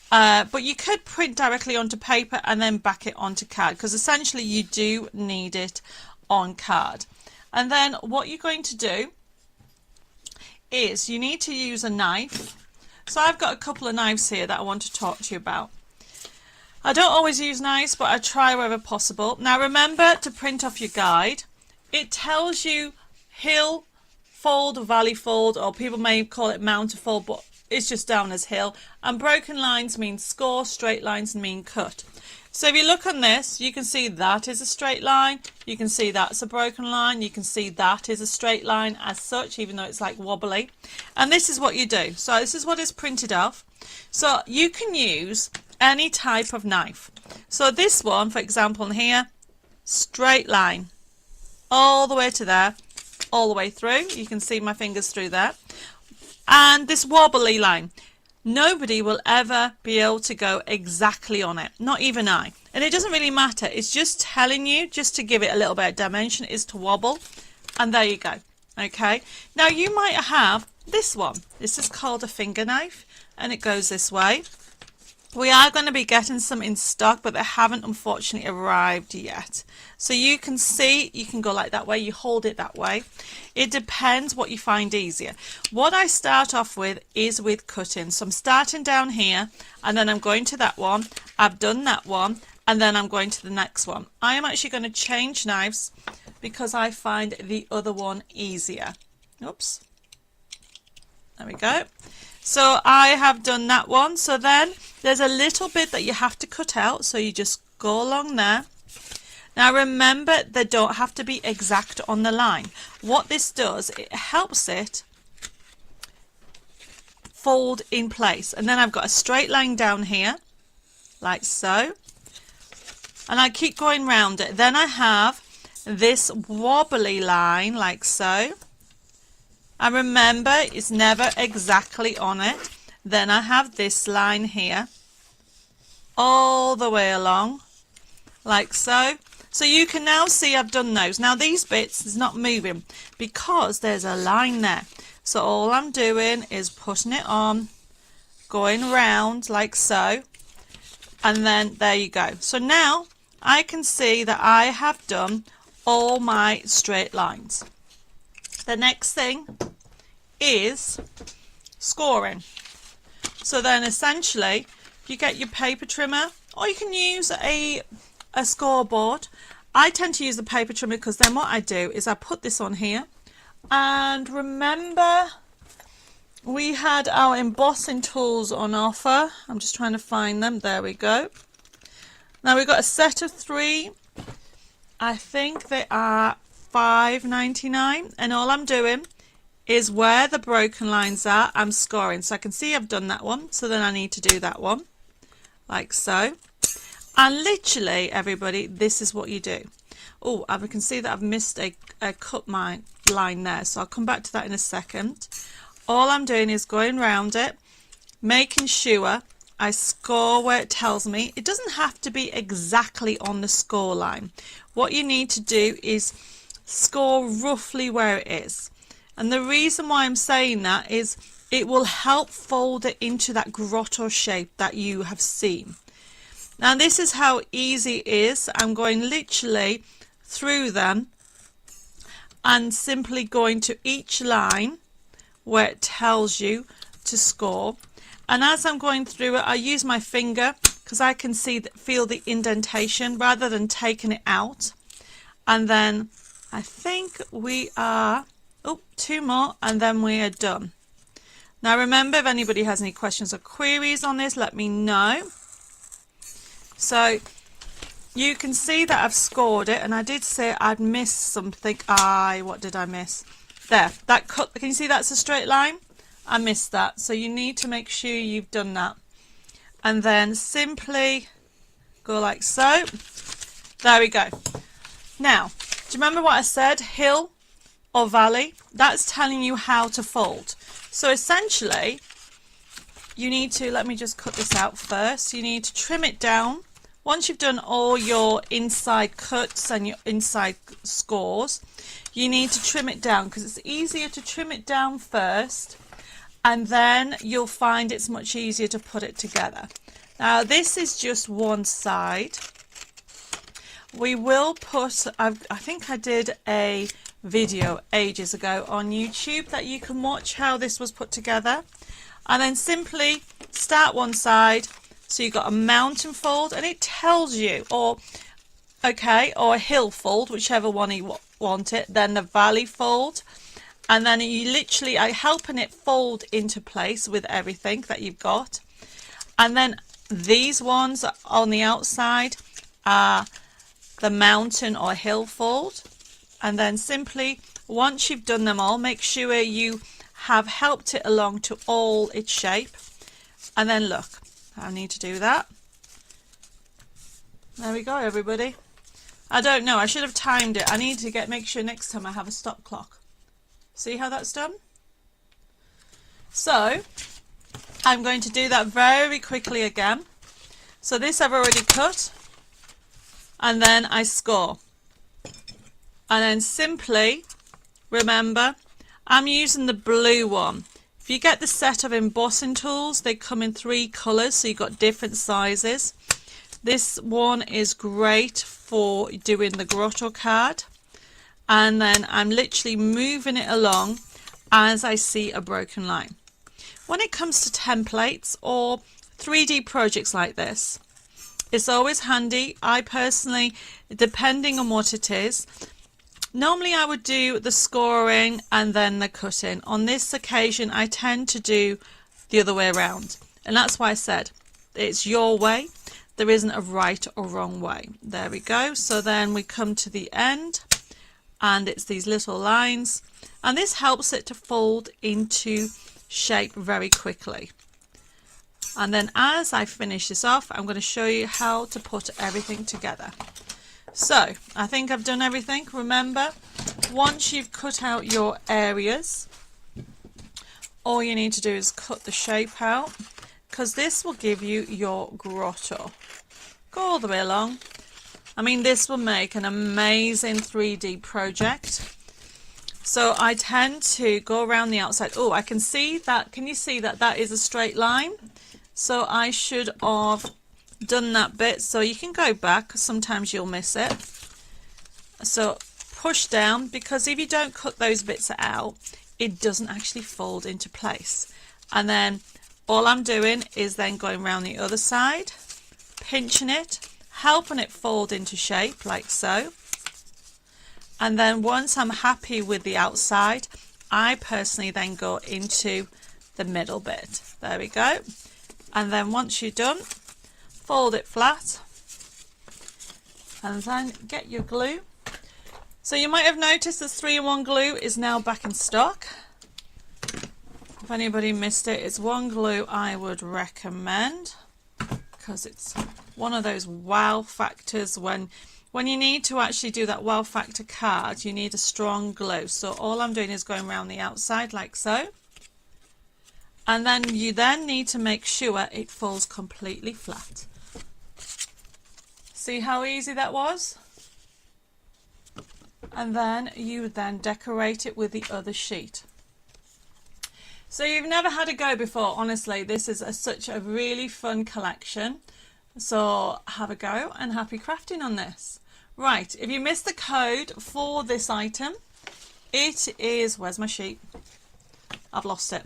But you could print directly onto paper and then back it onto card, because essentially you do need it on card. And then what you're going to do is you need to use a knife. So I've got a couple of knives here that I want to talk to you about. I don't always use knives, but I try wherever possible. Now remember to print off your guide. It tells you hill fold, valley fold, or people may call it mountain fold, but it's just down as hill. And broken lines mean score, straight lines mean cut. So if you look on this, you can see that is a straight line, you can see that's a broken line, you can see that is a straight line as such, even though it's like wobbly. And this is what you do. So this is what is printed off. So you can use any type of knife. So this one, for example, here, straight line, all the way to there, all the way through. You can see my fingers through there. And this wobbly line. Nobody will ever be able to go exactly on it, not even I. And it doesn't really matter, it's just telling you, just to give it a little bit of dimension, is to wobble. And there you go. Okay, now you might have this one. This is called a finger knife, and it goes this way. We are going to be getting some in stock, but they haven't unfortunately arrived yet. So you can see, you can go like that way, you hold it that way. It depends what you find easier. What I start off with is with cutting. So I'm starting down here, and then I'm going to that one. I've done that one, and then I'm going to the next one. I am actually going to change knives because I find the other one easier. Oops. There we go. So I have done that one. So then there's a little bit that you have to cut out. So you just go along there. Now remember, they don't have to be exact on the line. What this does, it helps it fold in place. And then I've got a straight line down here, like so. And I keep going round it. Then I have this wobbly line, like so. And remember, it's never exactly on it. Then I have this line here, all the way along, like so. So you can now see I've done those. Now these bits is not moving because there's a line there. So all I'm doing is putting it on, going round like so, and then there you go. So now I can see that I have done all my straight lines. The next thing is scoring. So then essentially you get your paper trimmer, or you can use a scoreboard. I tend to use the paper trimmer because then what I do is I put this on here, and remember we had our embossing tools on offer. I'm just trying to find them. There we go. Now we've got a set of 3. I think they are $5.99, and all I'm doing is where the broken lines are, I'm scoring. So I can see I've done that one, so then I need to do that one like so. And literally, everybody, this is what you do. Oh, I can see that I've missed a cut line there, so I'll come back to that in a second. All I'm doing is going around it, making sure I score where it tells me. It doesn't have to be exactly on the score line. What you need to do is score roughly where it is. And the reason why I'm saying that is it will help fold it into that grotto shape that you have seen. Now this is how easy it is. I'm going literally through them and simply going to each line where it tells you to score. And as I'm going through it, I use my finger because I can feel the indentation rather than taking it out. And then I think we are, 2 more, and then we are done. Now remember, if anybody has any questions or queries on this, let me know. So you can see that I've scored it, and I did say I'd missed something. What did I miss? There, that cut. Can you see that's a straight line? I missed that. So you need to make sure you've done that. And then simply go like so. There we go. Now, do you remember what I said? Hill or valley? That's telling you how to fold. So essentially, you need to, let me just cut this out first. You need to trim it down. Once you've done all your inside cuts and your inside scores, you need to trim it down because it's easier to trim it down first, and then you'll find it's much easier to put it together. Now this is just one side. We will put, I think I did a video ages ago on YouTube that you can watch how this was put together, and then simply start one side, So you've got a mountain fold, and it tells you, or a hill fold, whichever one you want it, then the valley fold, and then you literally are helping it fold into place with everything that you've got. And then these ones on the outside are the mountain or hill fold. And then simply, once you've done them all, make sure you have helped it along to all its shape. And then look, I need to do that. There we go, everybody. I don't know, I should have timed it. I need to make sure next time I have a stop clock. See how that's done? So I'm going to do that very quickly again. So this I've already cut, and then I score. And then simply remember, I'm using the blue one. If you get the set of embossing tools, they come in 3 colours, so you've got different sizes. This one is great for doing the Grotto card. And then I'm literally moving it along as I see a broken line. When it comes to templates or 3D projects like this, it's always handy. I personally, depending on what it is, normally I would do the scoring and then the cutting. On this occasion, I tend to do the other way around. And that's why I said it's your way. There isn't a right or wrong way. There we go. So then we come to the end, and it's these little lines, and this helps it to fold into shape very quickly. And then as I finish this off, I'm going to show you how to put everything together. So I think I've done everything. Remember, once you've cut out your areas, all you need to do is cut the shape out, because this will give you your grotto. Go all the way along. I mean, this will make an amazing 3D project. So I tend to go around the outside. Oh, I can see that. Can you see that that is a straight line? So I should have done that bit. So you can go back, 'cause sometimes you'll miss it. So push down, because if you don't cut those bits out, it doesn't actually fold into place. And then all I'm doing is then going around the other side, pinching it, helping it fold into shape like so. And then once I'm happy with the outside, I personally then go into the middle bit. There we go. And then once you're done, fold it flat, and then get your glue. So you might have noticed the 3-in-1 glue is now back in stock. If anybody missed it, it's one glue I would recommend, because it's one of those wow factors. When you need to actually do that wow factor card, you need a strong glue. So all I'm doing is going around the outside like so. And then you then need to make sure it falls completely flat. See how easy that was? And then you then decorate it with the other sheet. So you've never had a go before. Honestly, this is such a really fun collection. So have a go and happy crafting on this. Right, if you missed the code for this item, it is, where's my sheet? I've lost it.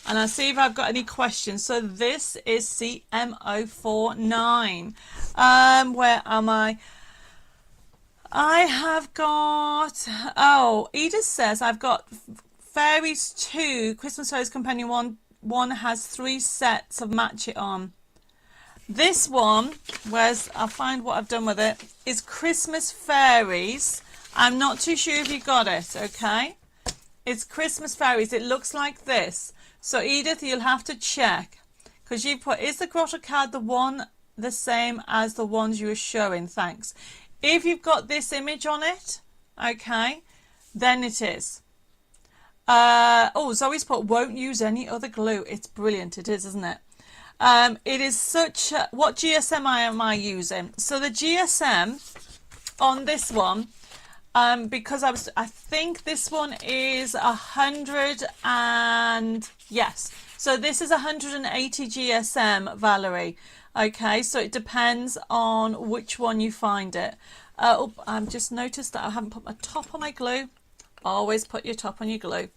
And I'll see if I've got any questions. So this is CM049. Where am I? I have got, oh, Edith says I've got Fairies 2, Christmas Fairies Companion 1. One has 3 sets of Match It On. This one, I'll find what I've done with it, is Christmas Fairies. I'm not too sure if you got it, okay? It's Christmas Fairies. It looks like this. So Edith, you'll have to check, because you put, is the Grotto card the same as the ones you were showing? Thanks. If you've got this image on it, okay, then it is. Oh, Zoe's put, won't use any other glue. It's brilliant. It is, isn't it? It is such a, what GSM am I using? So the GSM on this one, because I think this one is 100 and yes, so this is 180 GSM, Valerie. Okay, so it depends on which one you find it. Oh, I've just noticed that I haven't put my top on my glue. Always put your top on your glue.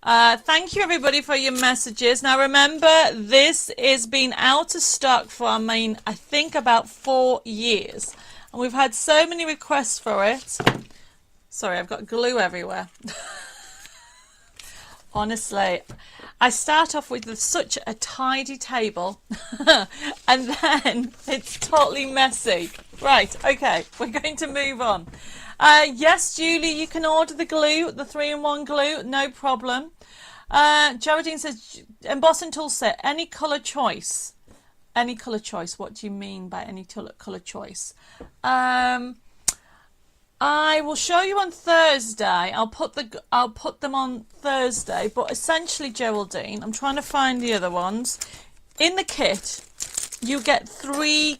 Thank you everybody for your messages. Now remember, this is been out of stock for, I think about 4 years. And we've had so many requests for it. Sorry, I've got glue everywhere. Honestly, I start off with such a tidy table and then it's totally messy. Right, okay, we're going to move on. Yes, Julie, you can order the glue, the 3-in-1 glue, no problem. Geraldine says, embossing tool set, any colour choice. Any colour choice, what do you mean by any colour choice? I will show you on Thursday. I'll put them on Thursday, but essentially, Geraldine, I'm trying to find the other ones. In the kit, you get three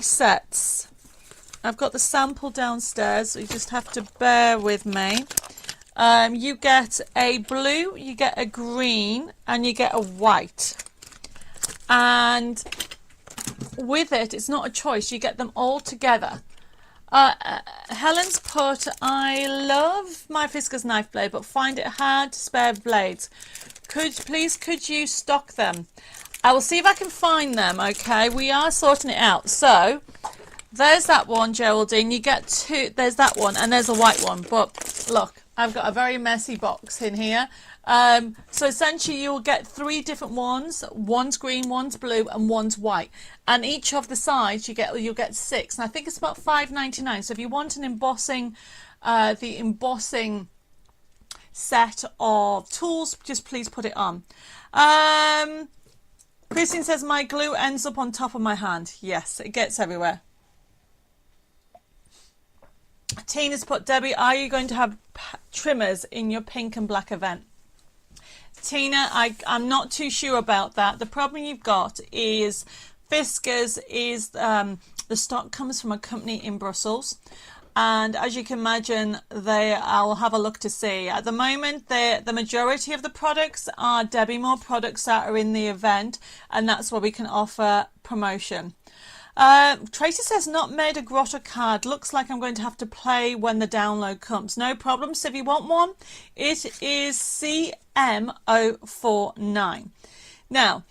sets. I've got the sample downstairs, so you just have to bear with me. You get a blue, you get a green, and you get a white. And with it, it's not a choice. You get them all together. Helen's put, I love my Fiskars knife blade, but find it hard to spare blades. Could you stock them? I will see if I can find them, okay? We are sorting it out. So, there's that one, Geraldine. You get two, there's that one, and there's a white one. But, look, I've got a very messy box in here. So essentially you'll get 3 different ones. One's green, one's blue, and one's white. And each of the sides you'll get 6. And I think it's about $5.99. So if you want an embossing, the embossing set of tools, just please put it on. Christine says my glue ends up on top of my hand. Yes, it gets everywhere. Tina's put, Debbie, are you going to have trimmers in your pink and black event? Tina, I'm not too sure about that. The problem you've got is Fiskars is the stock comes from a company in Brussels, and as you can imagine, I'll have a look to see. At the moment, the majority of the products are Debbi Moore products that are in the event, and that's where we can offer promotion. Tracy says, not made a Grotto card. Looks like I'm going to have to play when the download comes. No problem. So if you want one, it is CM049. Now,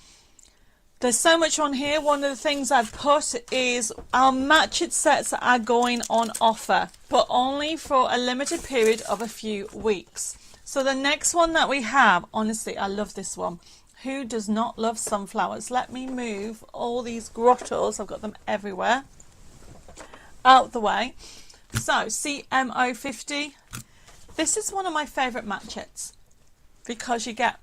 there's so much on here. One of the things I've put is our match it sets are going on offer, but only for a limited period of a few weeks. So the next one that we have, honestly, I love this one. Who does not love sunflowers? Let me move all these grottos, I've got them everywhere, out the way. So CM050, this is one of my favourite matchets because you get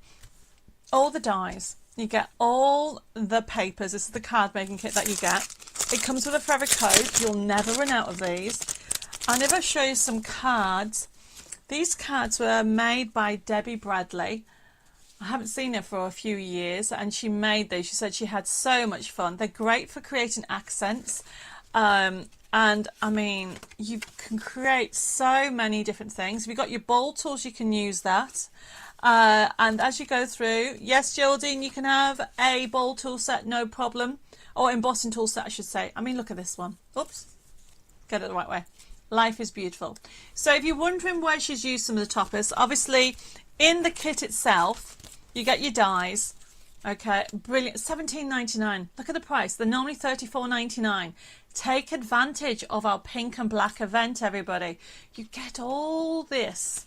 all the dies, you get all the papers. This is the card making kit that you get. It comes with a forever code. You'll never run out of these. And if I show you some cards, these cards were made by Debbie Bradley. I haven't seen her for a few years, and she made these. She said she had so much fun. They're great for creating accents. And I mean, you can create so many different things. If you've got your bowl tools, you can use that. And as you go through, yes, Geraldine, you can have a bowl tool set, no problem. Or embossing tool set, I should say. I mean, look at this one. Oops. Get it the right way. Life is beautiful. So if you're wondering where she's used some of the toppers, obviously in the kit itself, you get your dies. Okay, brilliant. $17.99. Look at the price. They're normally $34.99. Take advantage of our pink and black event, everybody. You get all this,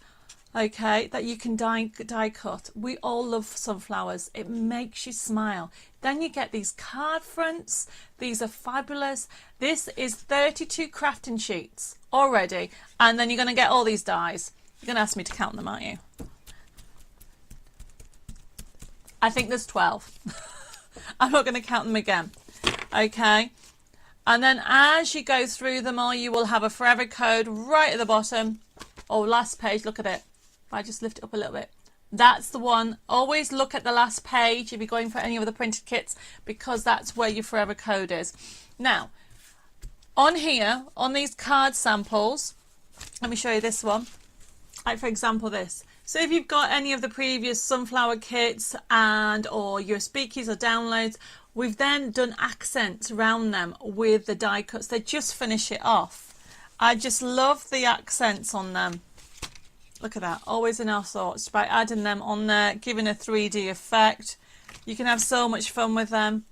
okay, that you can die cut. We all love sunflowers. It makes you smile. Then you get these card fronts. These are fabulous. This is 32 crafting sheets already. And then you're going to get all these dies. You're going to ask me to count them, aren't you? I think there's 12. I'm not going to count them again. Okay. And then as you go through them all, you will have a forever code right at the bottom. Or last page. Look at it. If I just lift it up a little bit. That's the one. Always look at the last page if you're going for any of the printed kits, because that's where your forever code is. Now, on here, on these card samples, let me show you this one. Like, for example, this. So if you've got any of the previous sunflower kits and or USB keys or downloads, we've then done accents around them with the die cuts. They just finish it off. I just love the accents on them. Look at that, always in our thoughts, by adding them on there, giving a 3D effect. You can have so much fun with them.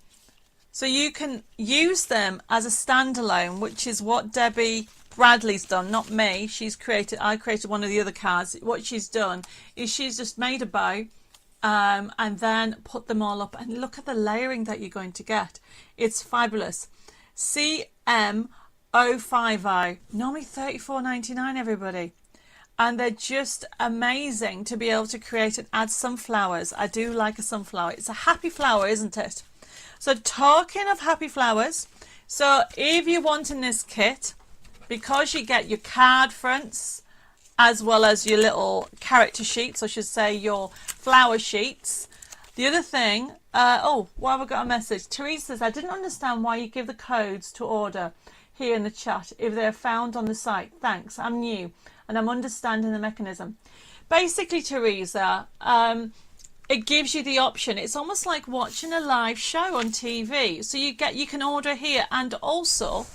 So you can use them as a standalone, which is what Debbie Bradley's done, not me. I created one of the other cards. What she's done is she's just made a bow and then put them all up. And look at the layering that you're going to get. It's fabulous. CM050, normally $34.99, everybody. And they're just amazing to be able to create and add sunflowers. I do like a sunflower. It's a happy flower, isn't it? So talking of happy flowers, so if you're wanting this kit, because you get your card fronts as well as your little character sheets, I should say your flower sheets. The other thing, oh, well, I've got a message. Teresa says, I didn't understand why you give the codes to order here in the chat if they're found on the site. Thanks, I'm new and I'm understanding the mechanism. Basically, Teresa, it gives you the option. It's almost like watching a live show on TV. So you can order here, and also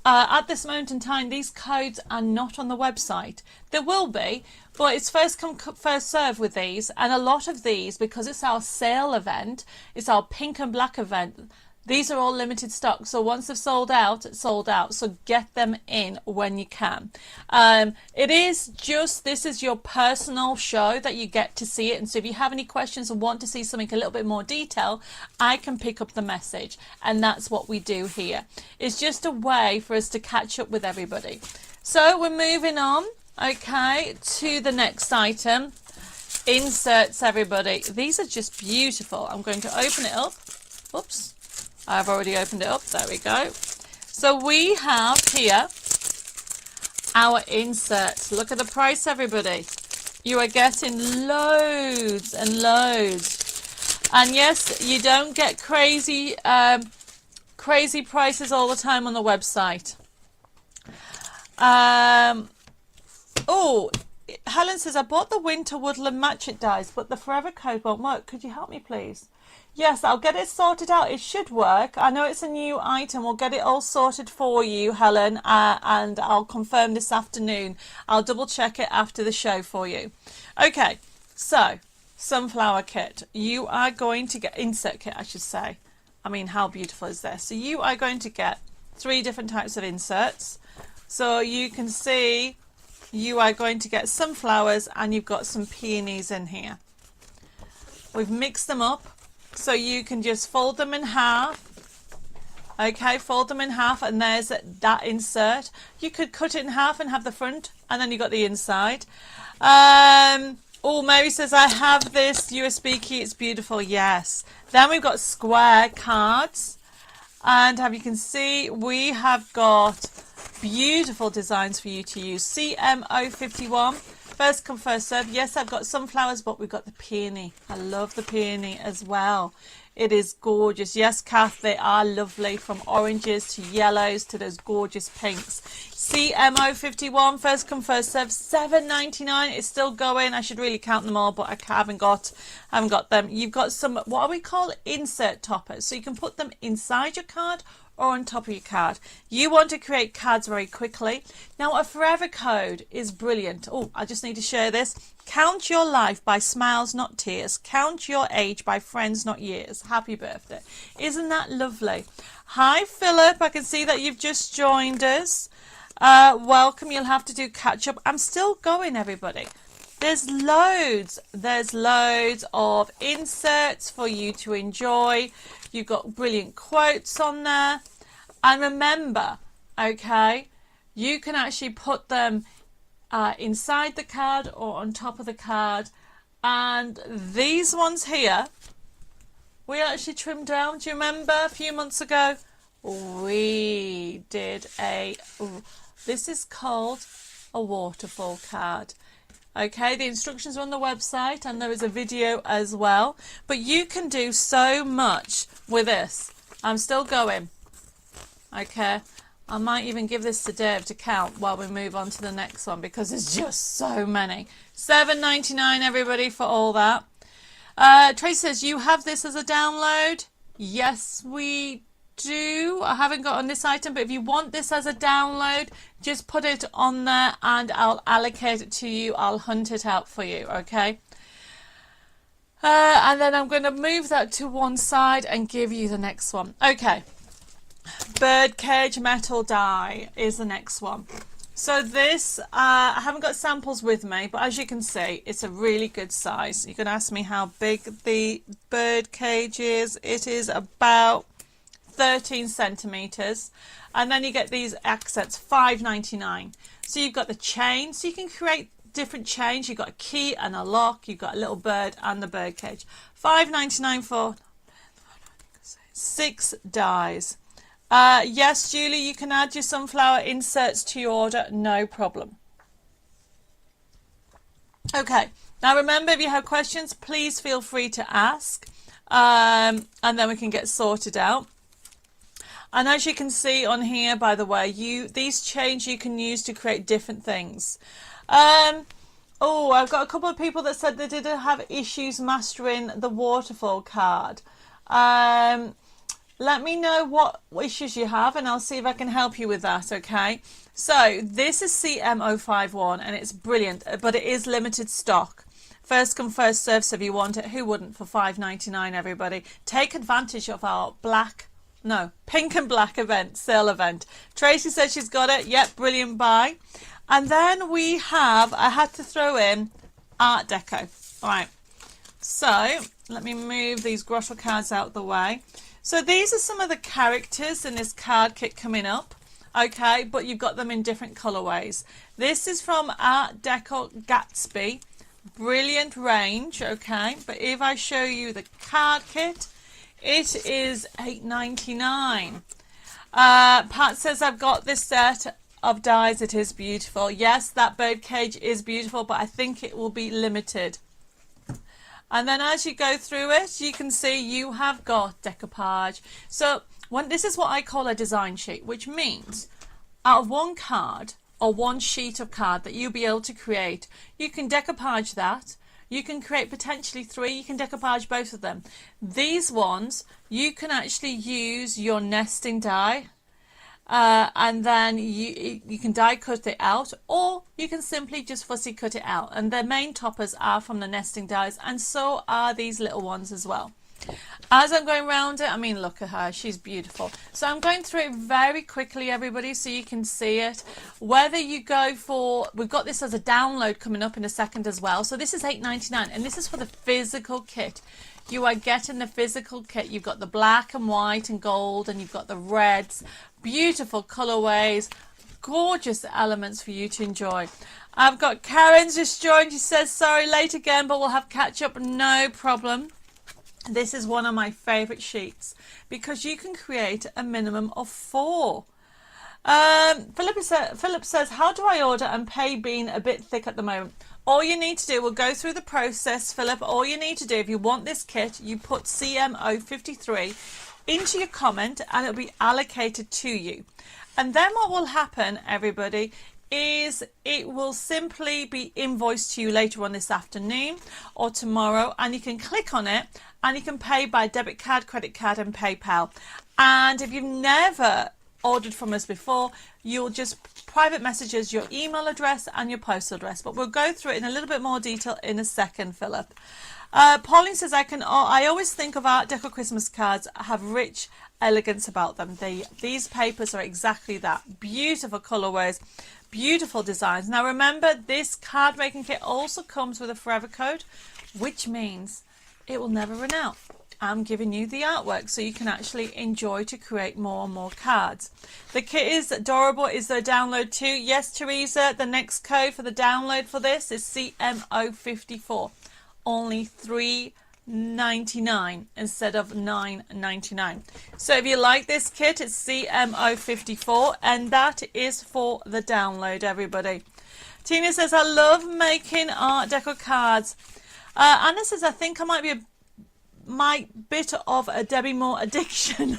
at this moment in time, these codes are not on the website. There will be, but it's first come, first serve with these. And a lot of these, because it's our sale event, it's our pink and black event, these are all limited stock. So once they've sold out, it's sold out. So get them in when you can. It is just, this is your personal show that you get to see it. And so if you have any questions and want to see something a little bit more detail, I can pick up the message. And that's what we do here. It's just a way for us to catch up with everybody. So we're moving on, okay, to the next item. Inserts, everybody. These are just beautiful. I'm going to open it up. Oops. I've already opened it up. There we go. So we have here our inserts. Look at the price, everybody. You are getting loads and loads. And yes, you don't get crazy prices all the time on the website. Oh, Helen says, I bought the Winter Woodland Match It dies, but the Forever Code won't work. Could you help me, please? Yes, I'll get it sorted out. It should work. I know it's a new item. We'll get it all sorted for you, Helen, and I'll confirm this afternoon. I'll double check it after the show for you. Okay, so sunflower kit. You are going to get, insert kit, I should say. I mean, how beautiful is this? So you are going to get 3 different types of inserts. So you can see you are going to get sunflowers and you've got some peonies in here. We've mixed them up. So you can just fold them in half. Okay, fold them in half and there's that insert. You could cut it in half and have the front and then you got the inside. Oh, Mary says, I have this USB key. It's beautiful. Yes. Then we've got square cards. And you can see we have got beautiful designs for you to use. CM051. First come, first serve. Yes, I've got sunflowers, but we've got the peony. I love the peony as well. It is gorgeous. Yes, Kath, they are lovely, from oranges to yellows to those gorgeous pinks. CM051, first come, first serve, $7.99. It's still going. I should really count them all, but I haven't got them. You've got some, what we call insert toppers. So you can put them inside your card or on top of your card. You want to create cards very quickly. Now, a forever code is brilliant. Oh, I just need to share this. Count your life by smiles, not tears. Count your age by friends, not years. Happy birthday. Isn't that lovely? Hi, Philip. I can see that you've just joined us. Welcome. You'll have to do catch up. I'm still going, everybody. There's loads of inserts for you to enjoy. You've got brilliant quotes on there. And remember, okay, you can actually put them inside the card or on top of the card. And these ones here, we actually trimmed down. Do you remember a few months ago? We did this is called a waterfall card. Okay, the instructions are on the website and there is a video as well. But you can do so much with this. I'm still going. Okay, I might even give this to Dave to count while we move on to the next one because there's just so many. $7.99, everybody, for all that. Trace says, you have this as a download? Yes, we I haven't got on this item, but if you want this as a download, just put it on there and I'll allocate it to you. I'll hunt it out for you, okay? And then I'm going to move that to one side and give you the next one. Okay, birdcage metal die is the next one. So this, I haven't got samples with me, but as you can see, it's a really good size. You can ask me how big the birdcage is. It is about 13 centimeters. And then you get these accents, $5.99. So you've got the chain, so you can create different chains. You've got a key and a lock. You've got a little bird and the birdcage. $5.99 for 6 dies. Yes, Julie, you can add your sunflower inserts to your order, no problem. Okay, now remember, if you have questions, please feel free to ask, and then we can get sorted out. And as you can see on here, by the way, these chains you can use to create different things. Oh, I've got a couple of people that said they didn't have issues mastering the waterfall card. Let me know what issues you have and I'll see if I can help you with that, okay? So this is CM051 and it's brilliant, but it is limited stock. First come, first serve, so if you want it, who wouldn't, for $5.99, everybody. Take advantage of our pink and black event, sale event. Tracy said she's got it. Yep, brilliant buy. And then we have, I had to throw in Art Deco. All right, so let me move these Grotto cards out the way. So these are some of the characters in this card kit coming up, okay, but you've got them in different colorways. This is from Art Deco Gatsby, brilliant range, okay, but if I show you the card kit, it is $8.99. Pat says, I've got this set of dies, it is beautiful. Yes, that birdcage is beautiful, but I think it will be limited. And then as you go through it, you can see you have got decoupage. So this is what I call a design sheet, which means out of one card or one sheet of card that you'll be able to create, you can decoupage that. You can create potentially 3. You can decoupage both of them. These ones, you can actually use your nesting die. And then you can die cut it out, or you can simply just fussy cut it out, and the main toppers are from the nesting dies, and so are these little ones as well. As I'm going around it, I mean, look at her, she's beautiful. So I'm going through it very quickly, everybody, so you can see it. Whether you go for, we've got this as a download coming up in a second as well. So this is $8.99, and this is for the physical kit. You are getting the physical kit. You've got the black and white and gold, and you've got the reds. Beautiful colorways, gorgeous elements for you to enjoy. I've got Karen's just joined. She says, sorry, late again, but we'll have catch up, no problem. This is one of my favorite sheets because you can create a minimum of 4. Philip says, how do I order and pay being a bit thick at the moment? All you need to do, we'll go through the process, Philip. All you need to do, if you want this kit, you put CM053 into your comment and it'll be allocated to you. And then what will happen, everybody, is it will simply be invoiced to you later on this afternoon or tomorrow, and you can click on it and you can pay by debit card, credit card and PayPal. And if you've never ordered from us before, you'll just private messages your email address and your postal address, but we'll go through it in a little bit more detail in a second, Philip. Pauline says, I always think of Art Deco Christmas cards have rich elegance about them. These papers are exactly that. Beautiful colorways, beautiful designs. Now remember, this card making kit also comes with a forever code, which means it will never run out. I'm giving you the artwork so you can actually enjoy to create more and more cards. The kit is adorable. Is there a download too? Yes, Teresa, the next code for the download for this is CM054. Only $3.99 instead of $9.99. So if you like this kit, it's CM054, and that is for the download, everybody. Tina says, I love making Art Deco cards. Anna says, I think I might be my bit of a Debbie Moore addiction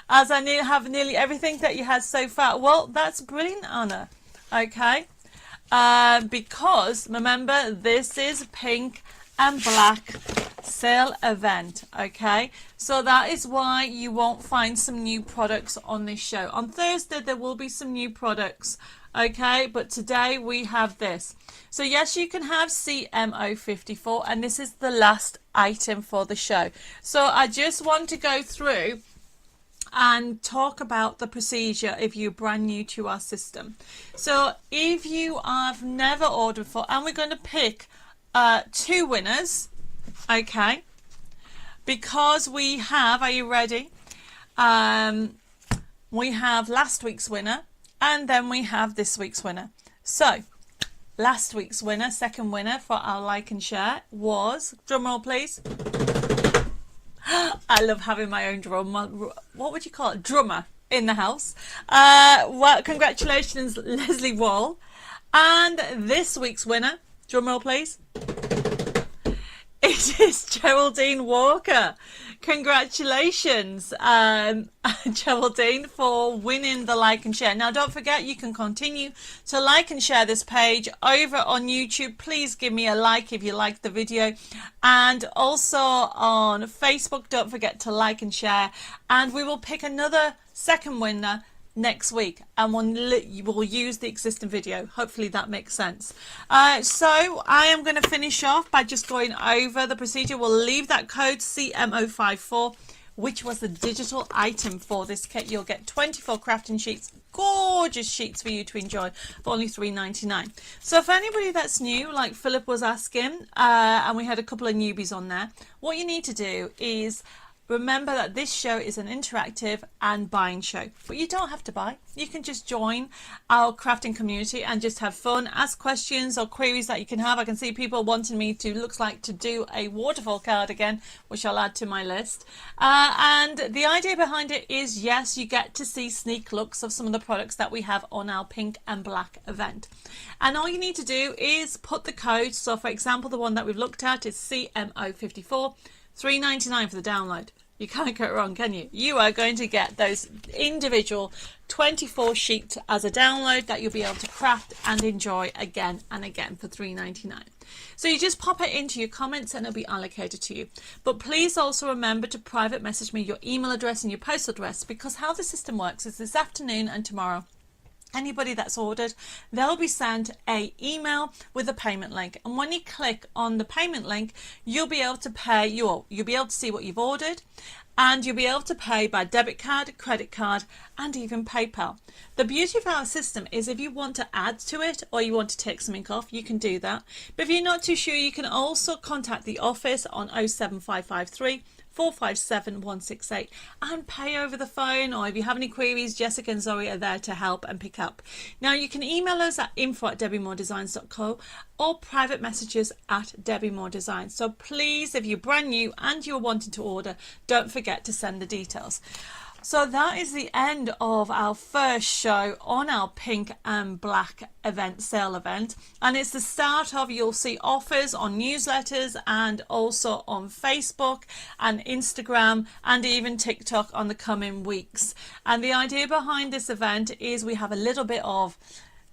as I have nearly everything that you had so far. Well, that's brilliant, Anna. Okay, because remember, this is pink and black sale event. Okay, so that is why you won't find some new products on this show. On Thursday there will be some new products, okay, but today we have this. So yes, you can have CMO54, and this is the last item for the show. So I just want to go through and talk about the procedure if you're brand new to our system. So if you have never ordered before, and we're going to pick 2 winners, okay, because we have, are you ready? We have last week's winner, and then we have this week's winner. So last week's winner, second winner for our like and share was, drum roll please. I love having my own drum. What would you call it? Drummer in the house. Well, congratulations, Leslie Wall. And this week's winner, drum roll please. It is Geraldine Walker. Congratulations, Geraldine, for winning the like and share. Now, don't forget, you can continue to like and share this page over on YouTube. Please give me a like if you like the video. And also on Facebook, don't forget to like and share. And we will pick another second winner next week, and we'll use the existing video. Hopefully that makes sense. So I am going to finish off by just going over the procedure. We'll leave that code CMO54, which was the digital item for this kit. You'll get 24 crafting sheets, gorgeous sheets for you to enjoy for only $3.99. So for anybody that's new, like Philip was asking, and we had a couple of newbies on there, what you need to do is remember that this show is an interactive and buying show, but you don't have to buy. You can just join our crafting community and just have fun, ask questions or queries that you can have. I can see people wanting me to, looks like, to do a waterfall card again, which I'll add to my list. And the idea behind it is, yes, you get to see sneak looks of some of the products that we have on our pink and black event. And all you need to do is put the code. So for example, the one that we've looked at is CMO54, $3.99 for the download. You can't go wrong, can you? You are going to get those individual 24 sheets as a download that you'll be able to craft and enjoy again and again for $3.99. So you just pop it into your comments and it'll be allocated to you. But please also remember to private message me your email address and your postal address, because how the system works is this afternoon and tomorrow, anybody that's ordered, they'll be sent a email with a payment link, and when you click on the payment link, you'll be able to pay. You'll be able to see what you've ordered, and you'll be able to pay by debit card, credit card, and even PayPal. The beauty of our system is if you want to add to it or you want to take something off, you can do that. But if you're not too sure, you can also contact the office on 07553 457 168 and pay over the phone, or if you have any queries, Jessica and Zoe are there to help and pick up. Now you can email us at info@debbimoredesigns.co or private messages at Debbi More Designs. So please, if you're brand new and you're wanting to order, don't forget to send the details. So that is the end of our first show on our pink and black event, sale event, and it's the start of, you'll see offers on newsletters and also on Facebook and Instagram and even TikTok on the coming weeks. And the idea behind this event is we have a little bit of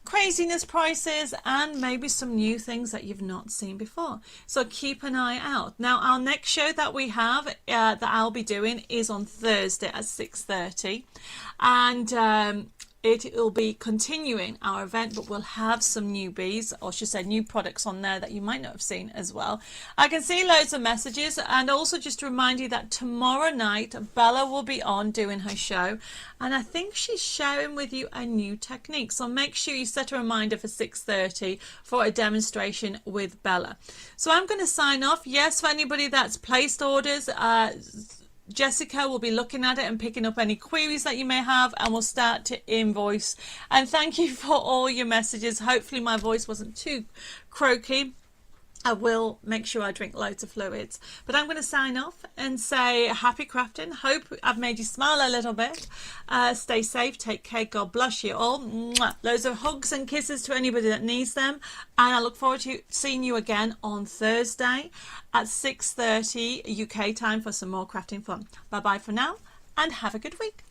craziness prices and maybe some new things that you've not seen before, so keep an eye out. Now our next show that we have that I'll be doing is on Thursday at 6:30, and it will be continuing our event, but we'll have some newbies, or should say new products on there that you might not have seen as well. I can see loads of messages, and also just to remind you that tomorrow night Bella will be on doing her show, and I think she's sharing with you a new technique, so make sure you set a reminder for 6:30 for a demonstration with Bella. So I'm going to sign off. Yes, for anybody that's placed orders, Jessica will be looking at it and picking up any queries that you may have, and we'll start to invoice. And thank you for all your messages. Hopefully my voice wasn't too croaky. I will make sure I drink loads of fluids. But I'm going to sign off and say happy crafting. Hope I've made you smile a little bit. Stay safe, take care, God bless you all. Mwah. Loads of hugs and kisses to anybody that needs them. And I look forward to seeing you again on Thursday at 6:30 UK time for some more crafting fun. Bye bye for now, and have a good week.